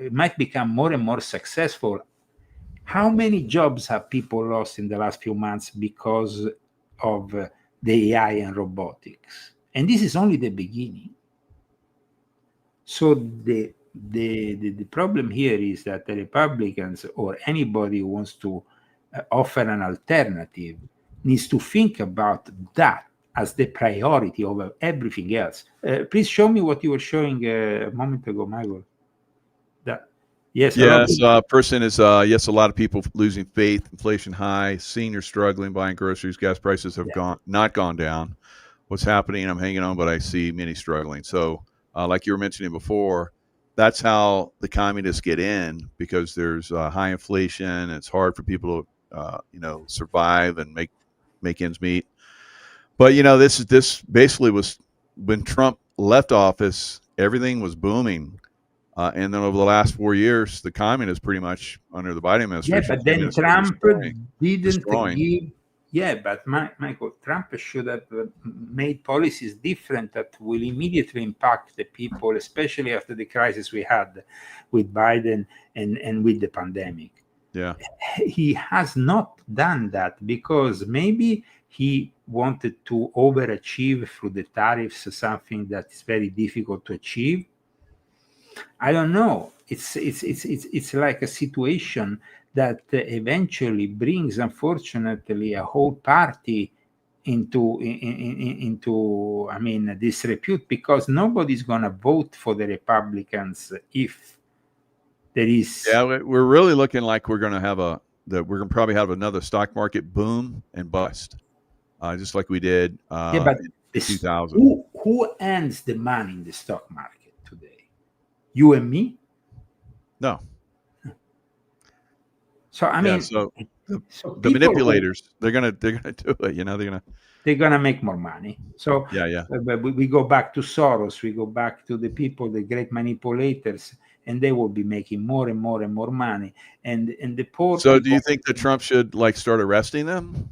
might become more and more successful. How many jobs have people lost in the last few months because of the AI and robotics? And this is only the beginning. So the problem here is that the Republicans or anybody who wants to offer an alternative needs to think about that as the priority over everything else. Please show me what you were showing a moment ago, Michael. Yes, person is, yes, a lot of people losing faith, inflation high, seniors struggling, buying groceries, gas prices have not gone down. What's happening? I'm hanging on, but I see many struggling. So like you were mentioning before, that's how the communists get in, because there's high inflation. And it's hard for people to, survive and make ends meet. But, this basically was when Trump left office, everything was booming. And then over the last 4 years, the communists pretty much under the Biden administration. Yeah, but then Trump didn't give. Yeah, but Michael, Trump should have made policies different that will immediately impact the people, especially after the crisis we had with Biden and with the pandemic. Yeah. He has not done that because maybe he wanted to overachieve through the tariffs, something that is very difficult to achieve. I don't know. It's like a situation that eventually brings, unfortunately, a whole party into disrepute, because nobody's going to vote for the Republicans if there is. Yeah, we're really looking like we're going to probably have another stock market boom and bust, just like we did but in 2000. Who earns the money in the stock market today? You and me? No. So I mean, the manipulators, they're gonna do it. They're gonna make more money. So we go back to Soros. We go back to the people, the great manipulators, and they will be making more and more and more money. And the poor. So do you think that Trump should start arresting them?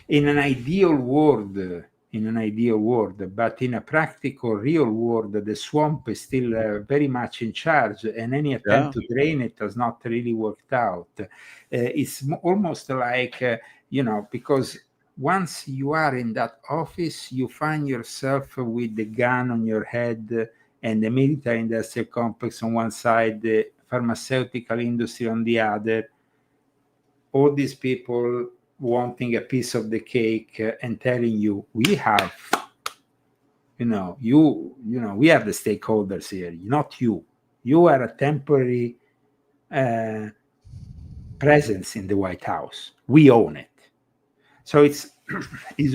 In an ideal world, but in a practical, real world, the swamp is still very much in charge, and any attempt to drain it has not really worked out. It's almost like, because once you are in that office, you find yourself with the gun on your head and the military industrial complex on one side pharmaceutical industry on the other, all these people wanting a piece of the cake and telling you, we have, we are the stakeholders here, not you. You are a temporary presence in the White House. We own it. So it's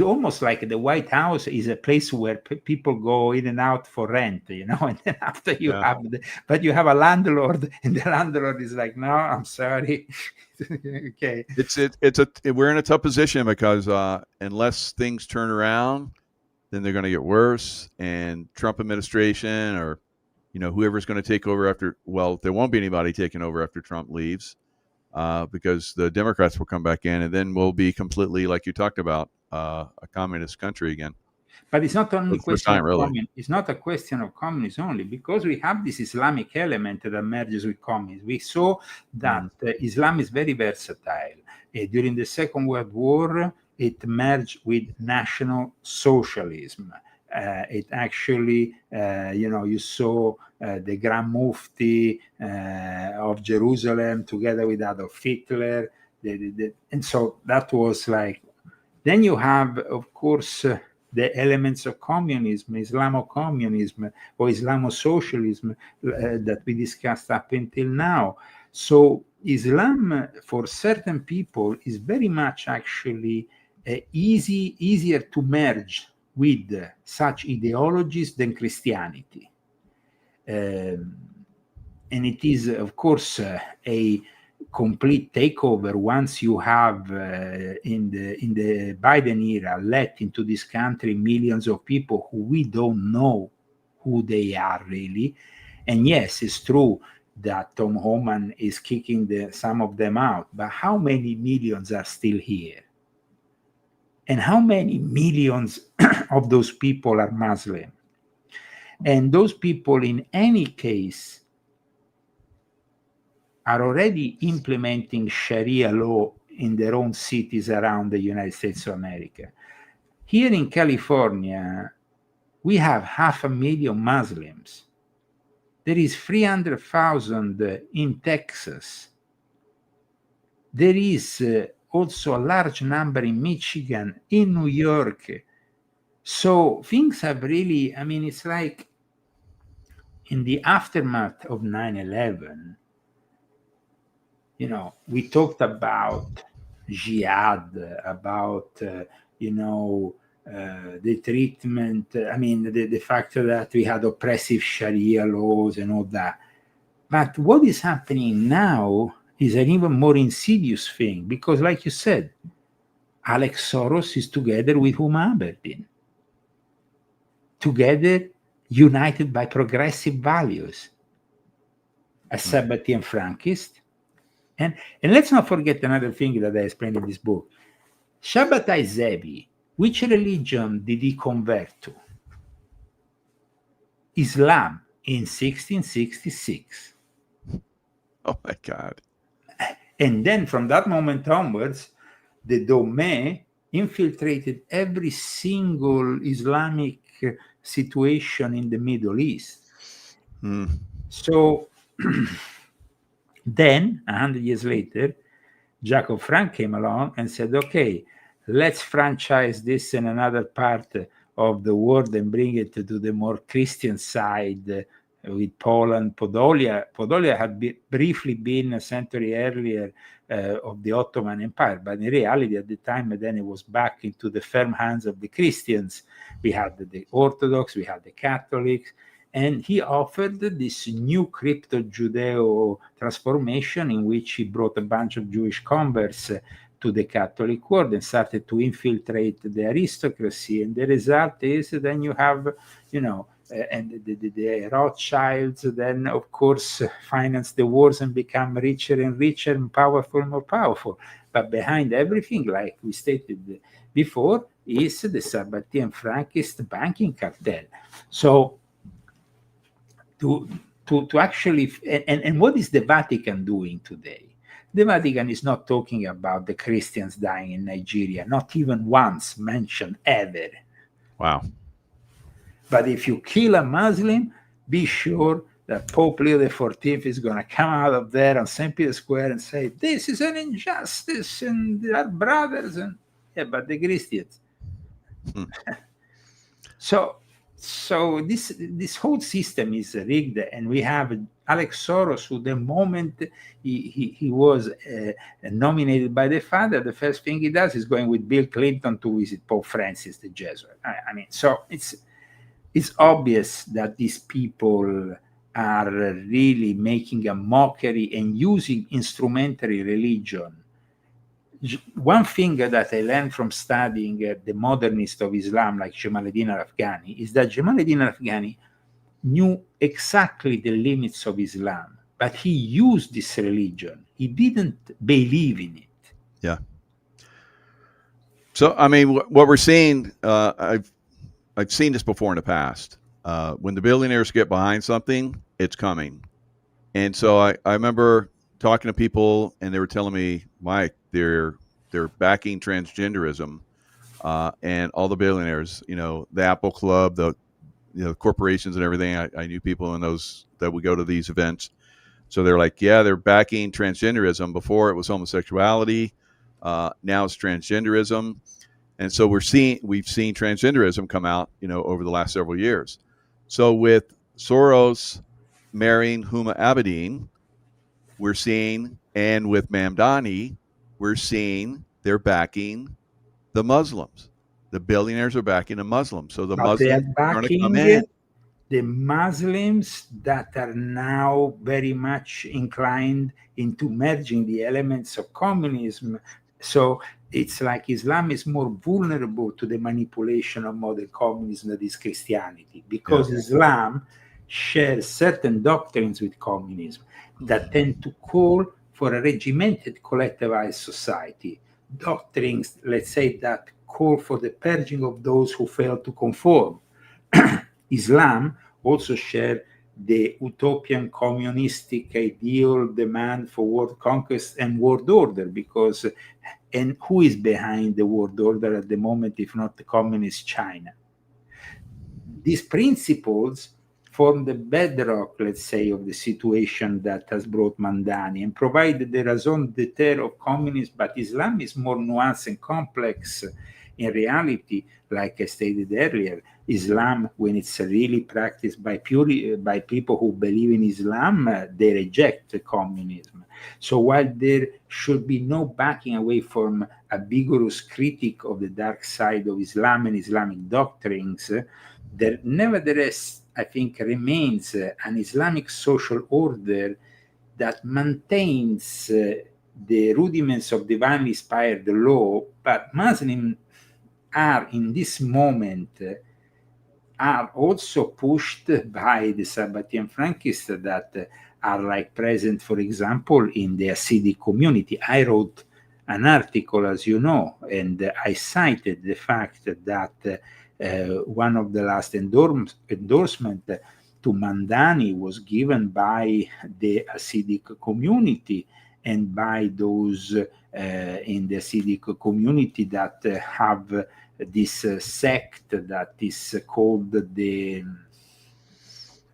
almost like the White House is a place where people go in and out for rent, and then after you have but you have a landlord, and the landlord is like, no, I'm sorry. Okay. We're in a tough position because unless things turn around, then they're going to get worse. And Trump administration, or whoever's going to take over after, well, there won't be anybody taking over after Trump leaves. Because the Democrats will come back in, and then we'll be completely, like you talked about, a communist country again. But it's not only it's not a question of communism only, because we have this Islamic element that merges with communism. We saw that Islam is very versatile. During the Second World War, it merged with National Socialism. It actually, you saw the Grand Mufti of Jerusalem together with Adolf Hitler. And so that was like, then you have, of course, the elements of communism, Islamo-communism or Islamo-socialism that we discussed up until now. So Islam, for certain people, is very much actually easier to merge with such ideologies than Christianity. And it is, of course, a complete takeover once you have in the Biden era let into this country millions of people who we don't know who they are really. And yes, it's true that Tom Homan is kicking some of them out, but how many millions are still here? And how many millions of those people are Muslim? And those people, in any case, are already implementing Sharia law in their own cities around the United States of America. Here in California, we have 500,000 Muslims. There is 300,000 in Texas. There is also a large number in Michigan, in New York. So things have really, it's like in the aftermath of 9/11, we talked about jihad, about, the treatment, the fact that we had oppressive Sharia laws and all that. But what is happening now is an even more insidious thing, because like you said, Alex Soros is together with Huma Aberdeen, together united by progressive values, a Sabbatean Frankist. And let's not forget another thing that I explained in this book. Shabbatai Zevi, which religion did he convert to? Islam in 1666. Oh my God. And then from that moment onwards, the Dome infiltrated every single Islamic situation in the Middle East. So then, 100 years later, Jaco Frank came along and said, okay, let's franchise this in another part of the world and bring it to the more Christian side with Poland, Podolia. Podolia had briefly been a century earlier of the Ottoman Empire, but in reality at the time, then it was back into the firm hands of the Christians. We had the Orthodox, we had the Catholics, and he offered this new crypto-Judeo transformation in which he brought a bunch of Jewish converts to the Catholic world and started to infiltrate the aristocracy. And the result is then you have, and the Rothschilds then, of course, finance the wars and become richer and richer and powerful and more powerful. But behind everything, like we stated before, is the Sabbatean Frankist banking cartel. So to actually, and what is the Vatican doing today? The Vatican is not talking about the Christians dying in Nigeria, not even once mentioned ever. Wow. But if you kill a Muslim, be sure that Pope Leo XIV is going to come out of there on St. Peter's Square and say, this is an injustice and they are brothers. And yeah, but the Christians. So this whole system is rigged, and we have Alex Soros, who the moment he was nominated by the father, the first thing he does is going with Bill Clinton to visit Pope Francis the Jesuit. I mean, so it's obvious that these people are really making a mockery and using instrumentary religion. One thing that I learned from studying the modernists of Islam, like Jamaluddin al-Afghani, is that Jamaluddin al-Afghani knew exactly the limits of Islam, but he used this religion. He didn't believe in it. Yeah. So, I mean, what we're seeing, I've seen this before in the past. When the billionaires get behind something, it's coming. And so I remember talking to people, and they were telling me, Mike, they're backing transgenderism, and all the billionaires, the Apple Club, the corporations and everything. I knew people in those that would go to these events. So they're like, yeah, they're backing transgenderism. Before it was homosexuality, now it's transgenderism. And so we've seen transgenderism come out, over the last several years. So with Soros marrying Huma Abedin, we're seeing, and with Mamdani, we're seeing they're backing the Muslims. The billionaires are backing the Muslims. So the Muslims are going to come in. The Muslims that are now very much inclined into merging the elements of communism. So it's like Islam is more vulnerable to the manipulation of modern communism that is Christianity, because Islam shares certain doctrines with communism that tend to call for a regimented collectivized society. Doctrines, let's say, that call for the purging of those who fail to conform. Islam also shares the utopian communistic ideal demand for world conquest and world order, because, and who is behind the world order at the moment, if not the communist China? These principles form the bedrock, let's say, of the situation that has brought Mamdani and provide the raison d'etre of communism. But Islam is more nuanced and complex. In reality, like I stated earlier, Islam, when it's really practiced by people who believe in Islam, they reject communism. So while there should be no backing away from a vigorous critique of the dark side of Islam and Islamic doctrines, there nevertheless, I think, remains an Islamic social order that maintains the rudiments of divinely inspired law, but Muslims are in this moment are also pushed by the Sabbatean Frankists that are like present, for example, in the Hasidic community. I wrote an article, as you know, and I cited the fact that one of the last endorsement to Mamdani was given by the Hasidic community and by those in the Hasidic community that have this sect that is called I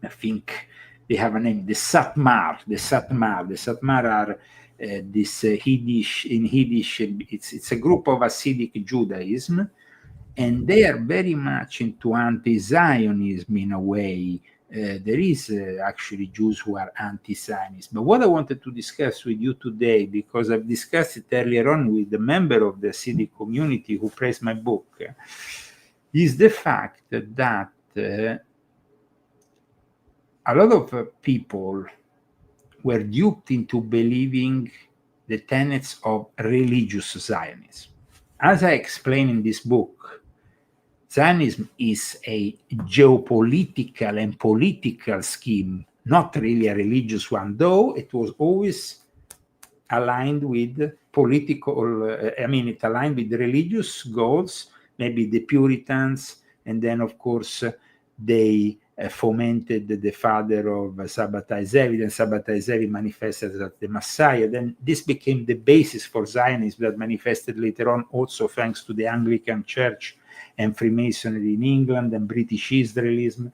think they have a name, the Satmar. The Satmar are this Yiddish, in Yiddish, it's a group of Hasidic Judaism, and they are very much into anti-Zionism in a way. There is actually Jews who are anti-Zionist. But what I wanted to discuss with you today, because I've discussed it earlier on with the member of the Hasidic community who praised my book, is the fact that a lot of people were duped into believing the tenets of religious Zionism. As I explain in this book, Zionism is a geopolitical and political scheme, not really a religious one, though it was always aligned with political, it aligned with religious goals, maybe the Puritans, and then, of course, they fomented the father of Sabbatai Zevi, and Sabbatai Zevi manifested as the Messiah. Then this became the basis for Zionism that manifested later on also thanks to the Anglican Church and Freemasonry in England and British Israelism.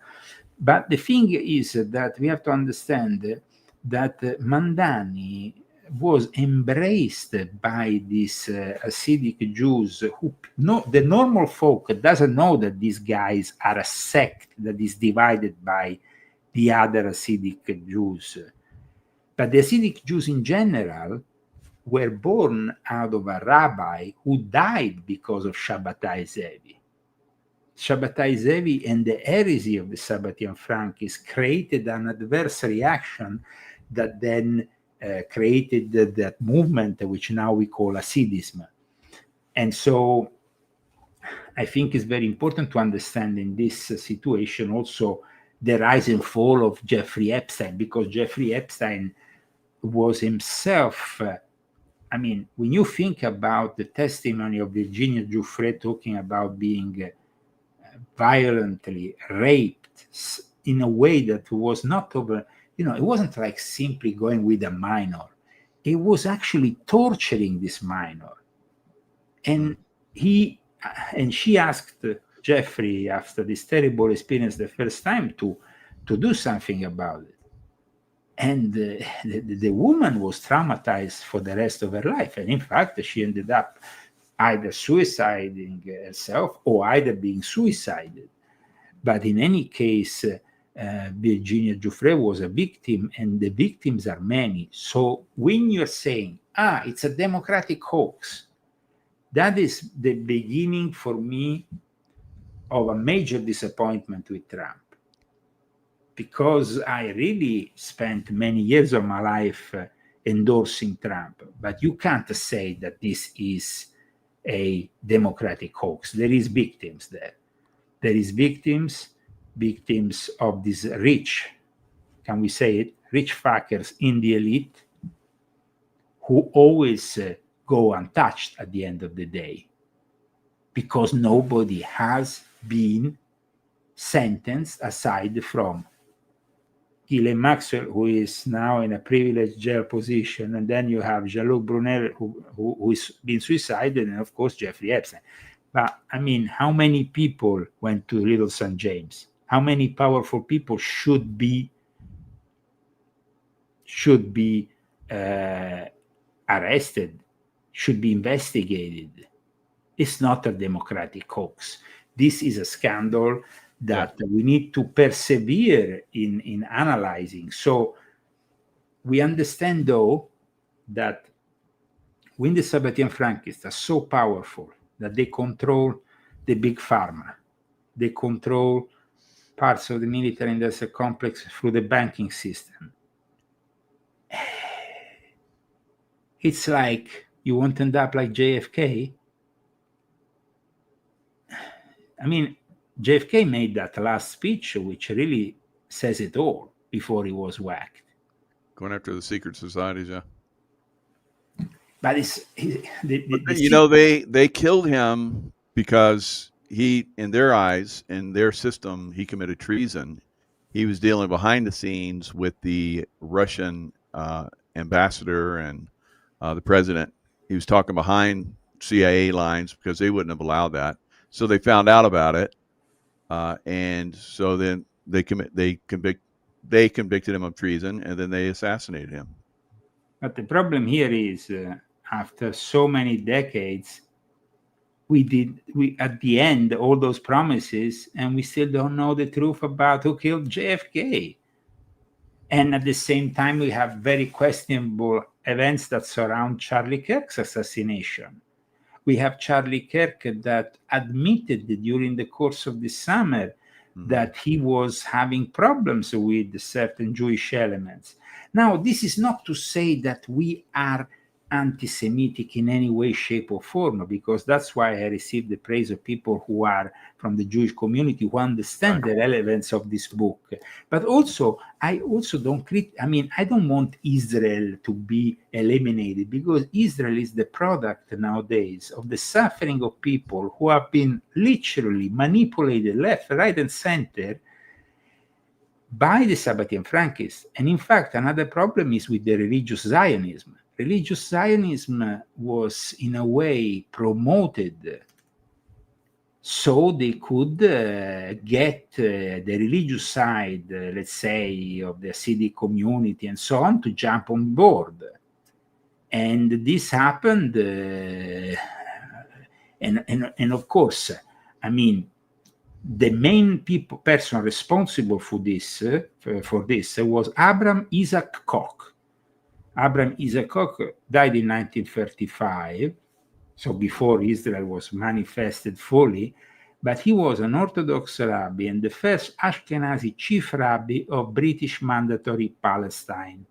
But the thing is that we have to understand that Mamdani was embraced by these Hasidic Jews who the normal folk doesn't know that these guys are a sect that is divided by the other Hasidic Jews. But the Hasidic Jews in general were born out of a rabbi who died because of Shabbatai Zevi. Shabbatai Zevi and the heresy of the Sabbatian Frankists created an adverse reaction that then created that movement which now we call Hasidism. And so I think it's very important to understand in this situation also the rise and fall of Jeffrey Epstein, because Jeffrey Epstein was himself, I mean, when you think about the testimony of Virginia Giuffre talking about being violently raped in a way that was not over, it wasn't like simply going with a minor. It was actually torturing this minor. And she asked Jeffrey after this terrible experience the first time to do something about it. And the woman was traumatized for the rest of her life. And in fact, she ended up either suiciding herself or either being suicided. But in any case, Virginia Giuffre was a victim, and the victims are many. So when you're saying, it's a democratic hoax, that is the beginning for me of a major disappointment with Trump. Because I really spent many years of my life endorsing Trump. But you can't say that this is a democratic hoax. There is victims there. There is victims of these rich, can we say it, rich fuckers in the elite who always go untouched at the end of the day, because nobody has been sentenced aside from Ghislaine Maxwell, who is now in a privileged jail position, and then you have Jean-Luc Brunel, who's been suicided, and of course Jeffrey Epstein. But I mean, how many people went to Little St. James? How many powerful people should be arrested, should be investigated? It's not a democratic hoax. This is a scandal that we need to persevere in analyzing. So we understand, though, that when the Sabbatian Frankists are so powerful that they control the big pharma, they control parts of the military industrial complex through the banking system. It's like you won't end up like JFK. I mean, JFK made that last speech, which really says it all, before he was whacked. Going after the secret societies, yeah. But they killed him because he, in their eyes, in their system, he committed treason. He was dealing behind the scenes with the Russian ambassador and the president. He was talking behind CIA lines because they wouldn't have allowed that. So they found out about it. And so then they convicted him of treason, and then they assassinated him. But the problem here is, after so many decades, we at the end all those promises, and we still don't know the truth about who killed JFK. And at the same time, we have very questionable events that surround Charlie Kirk's assassination. We have Charlie Kirk that admitted during the course of the summer that he was having problems with certain Jewish elements. Now, this is not to say that we are anti-Semitic in any way, shape, or form, because that's why I received the praise of people who are from the Jewish community, who understand the relevance of this book. But also, I don't want Israel to be eliminated, because Israel is the product nowadays of the suffering of people who have been literally manipulated left, right, and center by the Sabbatian Frankists. And in fact, another problem is with the religious Zionism. Religious Zionism was, in a way, promoted so they could get the religious side, let's say, of the Hasidic community and so on to jump on board. And this happened, and of course, I mean, the main person responsible for this was Abraham Isaac Koch. Abraham Isaac Koch died in 1935, so before Israel was manifested fully, but he was an Orthodox rabbi and the first Ashkenazi chief rabbi of British Mandatory Palestine.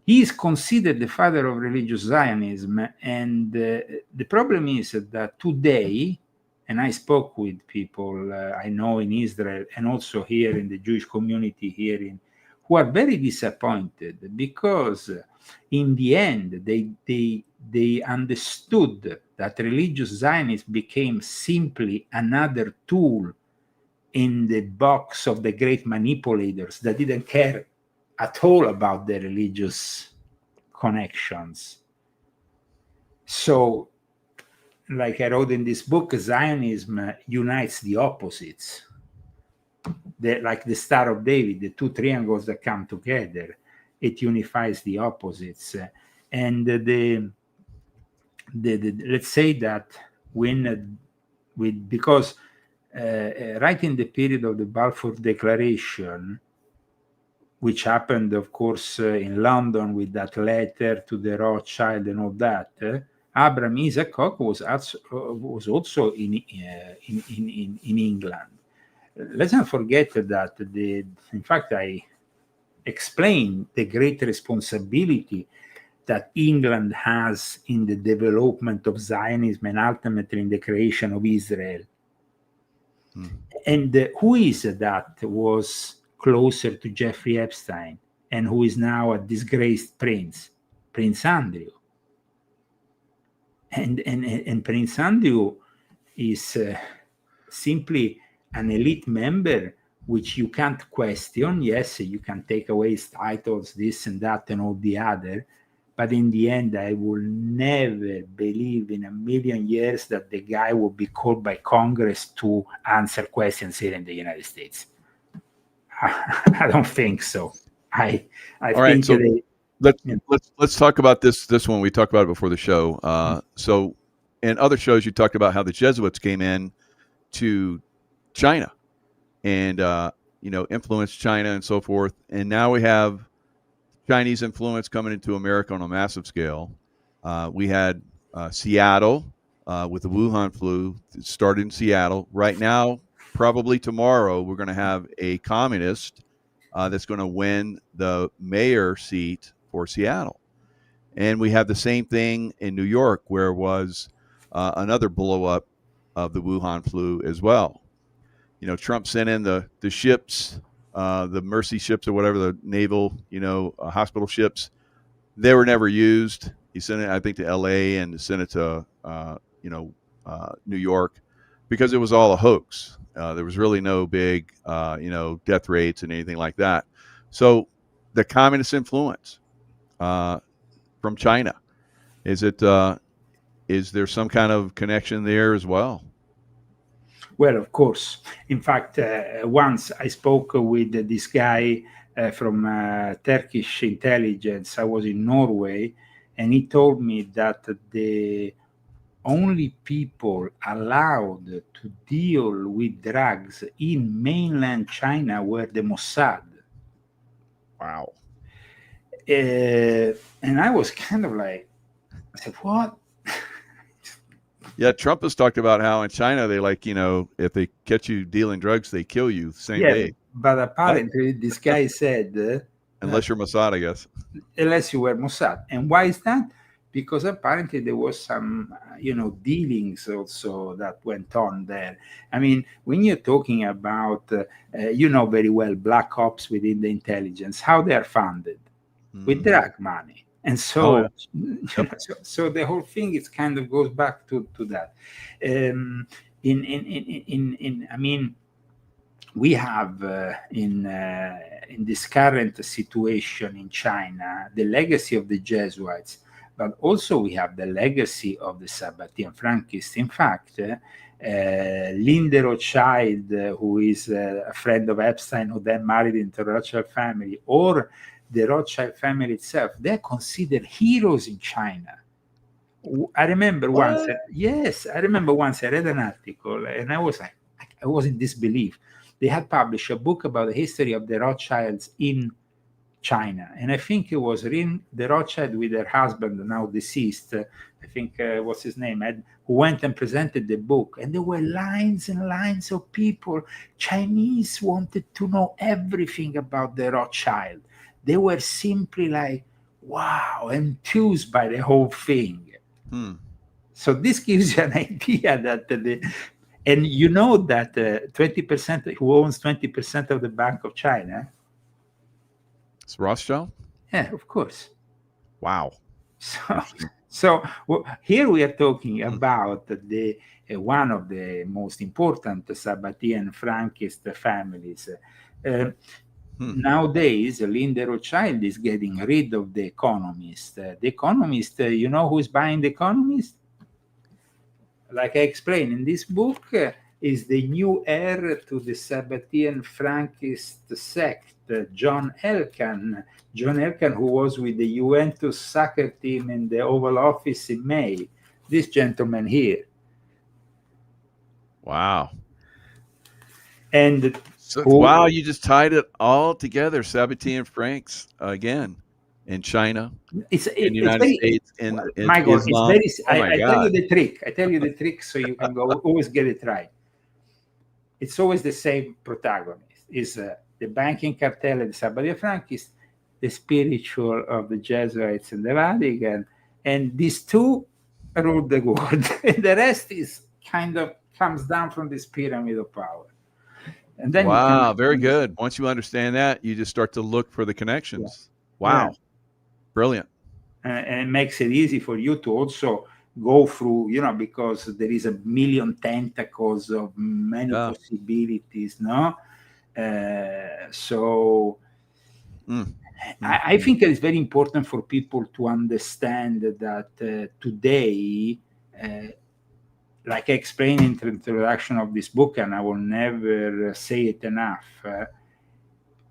He is considered the father of religious Zionism, and the problem is that today, and I spoke with people I know in Israel and also here in the Jewish community here who are very disappointed because in the end they understood that religious Zionism became simply another tool in the box of the great manipulators that didn't care at all about the religious connections. So, like I wrote in this book, Zionism unites the opposites. Like the Star of David, the two triangles that come together, it unifies the opposites. And let's say that because right in the period of the Balfour Declaration, which happened, of course, in London with that letter to the Rothschild and all that, Abraham Isaac Koch was also in England. Let's not forget that in fact, I explained the great responsibility that England has in the development of Zionism and ultimately in the creation of Israel. And who is that was closer to Jeffrey Epstein and who is now a disgraced prince? Prince Andrew. And Prince Andrew is simply an elite member which you can't question. Yes, you can take away his titles, this and that and all the other, but in the end, I will never believe in a million years that the guy will be called by Congress to answer questions here in the United States. I don't think so. I think so let's talk about this one. We talked about it before the show. So in other shows, you talked about how the Jesuits came in to China and influenced China and so forth. And now we have Chinese influence coming into America on a massive scale. We had Seattle with the Wuhan flu. It started in Seattle. Right now, probably tomorrow, we're going to have a communist that's going to win the mayor seat for Seattle. And we have the same thing in New York, where was another blow up of the Wuhan flu as well. Trump sent in the ships, the Mercy ships or whatever, the naval, hospital ships. They were never used. He sent it, I think, to L.A. and sent it to, New York because it was all a hoax. There was really no big, death rates and anything like that. So the communist influence from China, is there some kind of connection there as well? Well, of course. In fact, once I spoke with this guy from Turkish intelligence. I was in Norway, and he told me that the only people allowed to deal with drugs in mainland China were the Mossad. Wow. And I was kind of like, I said, what? Yeah, Trump has talked about how in China they if they catch you dealing drugs, they kill you the same day. But apparently this guy said... unless you're Mossad, I guess. Unless you were Mossad. And why is that? Because apparently there was some, dealings also that went on there. I mean, when you're talking about, very well, black ops within the intelligence, how they are funded with drug money. And so, so the whole thing is kind of goes back to that. We have in this current situation in China the legacy of the Jesuits, but also we have the legacy of the Sabbatean Frankists. In fact, Linda Rothschild, who is a friend of Epstein, who then married into the Rothschild family, or the Rothschild family itself, they're considered heroes in China. I remember once I read an article and I was in disbelief. They had published a book about the history of the Rothschilds in China, and I think it was the Rothschild with her husband, now deceased, I think what's his name, Ed, who went and presented the book, and there were lines and lines of people. Chinese wanted to know everything about the Rothschild. They were simply like, wow, enthused by the whole thing. So this gives you an idea that and you know that 20%, who owns 20% of the Bank of China? It's Rothschild? Yeah, of course. Wow. So here we are talking about the one of the most important Sabbatean Frankist families. Nowadays, Linda Rothschild is getting rid of The Economist. The Economist, you know who's buying The Economist? Like I explained in this book, is the new heir to the Sabbatean Frankist sect, John Elkann. John Elkann, who was with the Juventus soccer team in the Oval Office in May. This gentleman here. Wow. And wow, you just tied it all together. Sabbatean Franks again in China, in the United States, in Michael, Islam. It's very, I tell you the trick. I tell you the trick so you can always get it right. It's always the same protagonist. Is the banking cartel and the Sabbatean Frankists, the spiritual of the Jesuits and the Vatican, and these two rule the world. And the rest is kind of comes down from this pyramid of power. And then wow, very good. Once you understand that, you just start to look for the connections. Yeah. Wow. Yeah. Brilliant. And it makes it easy for you to also go through, because there is a million tentacles of many possibilities, no? I think it is very important for people to understand that today, like I explained in the introduction of this book, and I will never say it enough,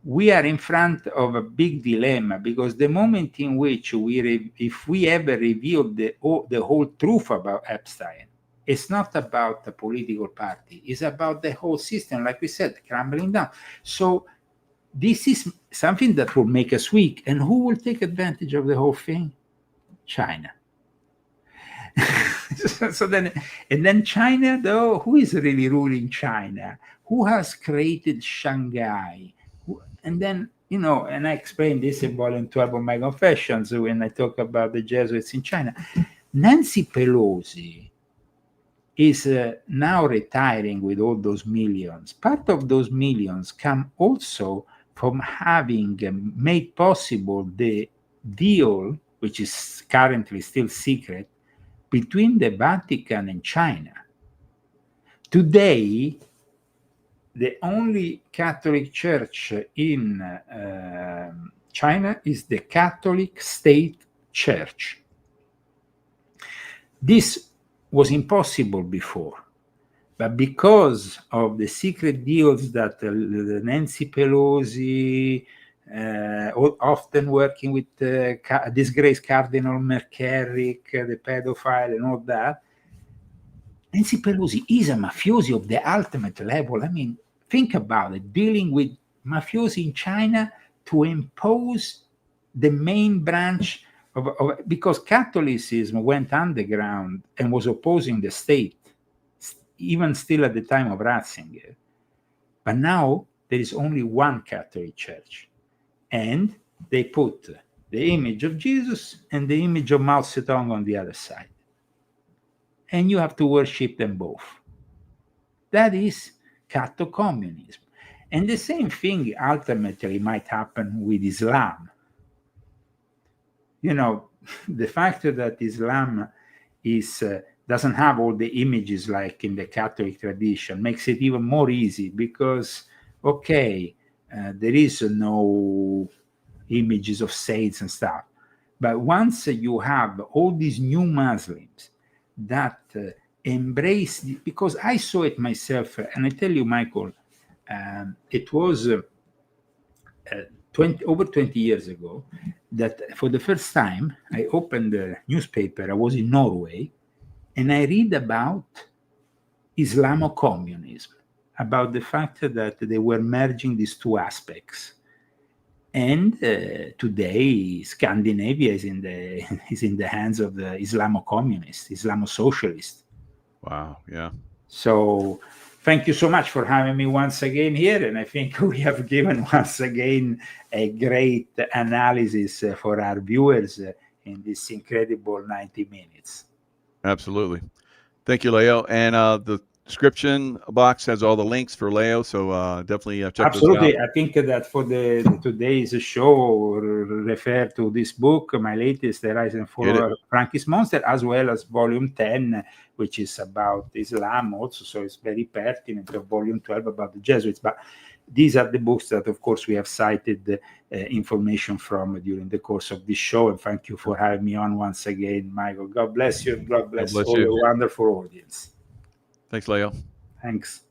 we are in front of a big dilemma, because the moment in which if we ever reveal the whole truth about Epstein, it's not about the political party, it's about the whole system, like we said, crumbling down. So this is something that will make us weak. And who will take advantage of the whole thing? China. Then China, though, who is really ruling China? Who has created Shanghai? And then, and I explained this in volume 12 of my Confessions when I talk about the Jesuits in China. Nancy Pelosi is now retiring with all those millions. Part of those millions come also from having made possible the deal, which is currently still secret, between the Vatican and China. Today, the only Catholic church in China is the Catholic State Church. This was impossible before, but because of the secret deals that Nancy Pelosi, often working with disgraced Cardinal McCarrick, the pedophile and all that, Nancy Pelosi is a mafiosi of the ultimate level. I mean, think about it, dealing with mafiosi in China to impose the main branch because Catholicism went underground and was opposing the state, even still at the time of Ratzinger. But now there is only one Catholic Church, and they put the image of Jesus and the image of Mao Zedong on the other side. And you have to worship them both. That is catto-communism. And the same thing ultimately might happen with Islam. The fact that Islam doesn't have all the images like in the Catholic tradition makes it even more easy because, there is no images of saints and stuff. But once you have all these new Muslims that embrace because I saw it myself. And I tell you, Michael, it was over 20 years ago that for the first time I opened the newspaper. I was in Norway, and I read about Islamo-communism, about the fact that they were merging these two aspects. And today, Scandinavia is in the hands of the Islamo-communist, Islamo-socialist. Wow. Yeah. So thank you so much for having me once again here. And I think we have given once again a great analysis for our viewers in this incredible 90 minutes. Absolutely. Thank you, Leo. And the description box has all the links for Leo, so definitely check Absolutely. those out. I think that for today's show, refer to this book, my latest, The Rise and Fall of Frankist Monster, as well as Volume 10, which is about Islam also. So it's very pertinent, of Volume 12 about the Jesuits. But these are the books that, of course, we have cited information from during the course of this show. And thank you for having me on once again, Michael. God bless you. God bless all you. the wonderful audience. Thanks, Leo. Thanks.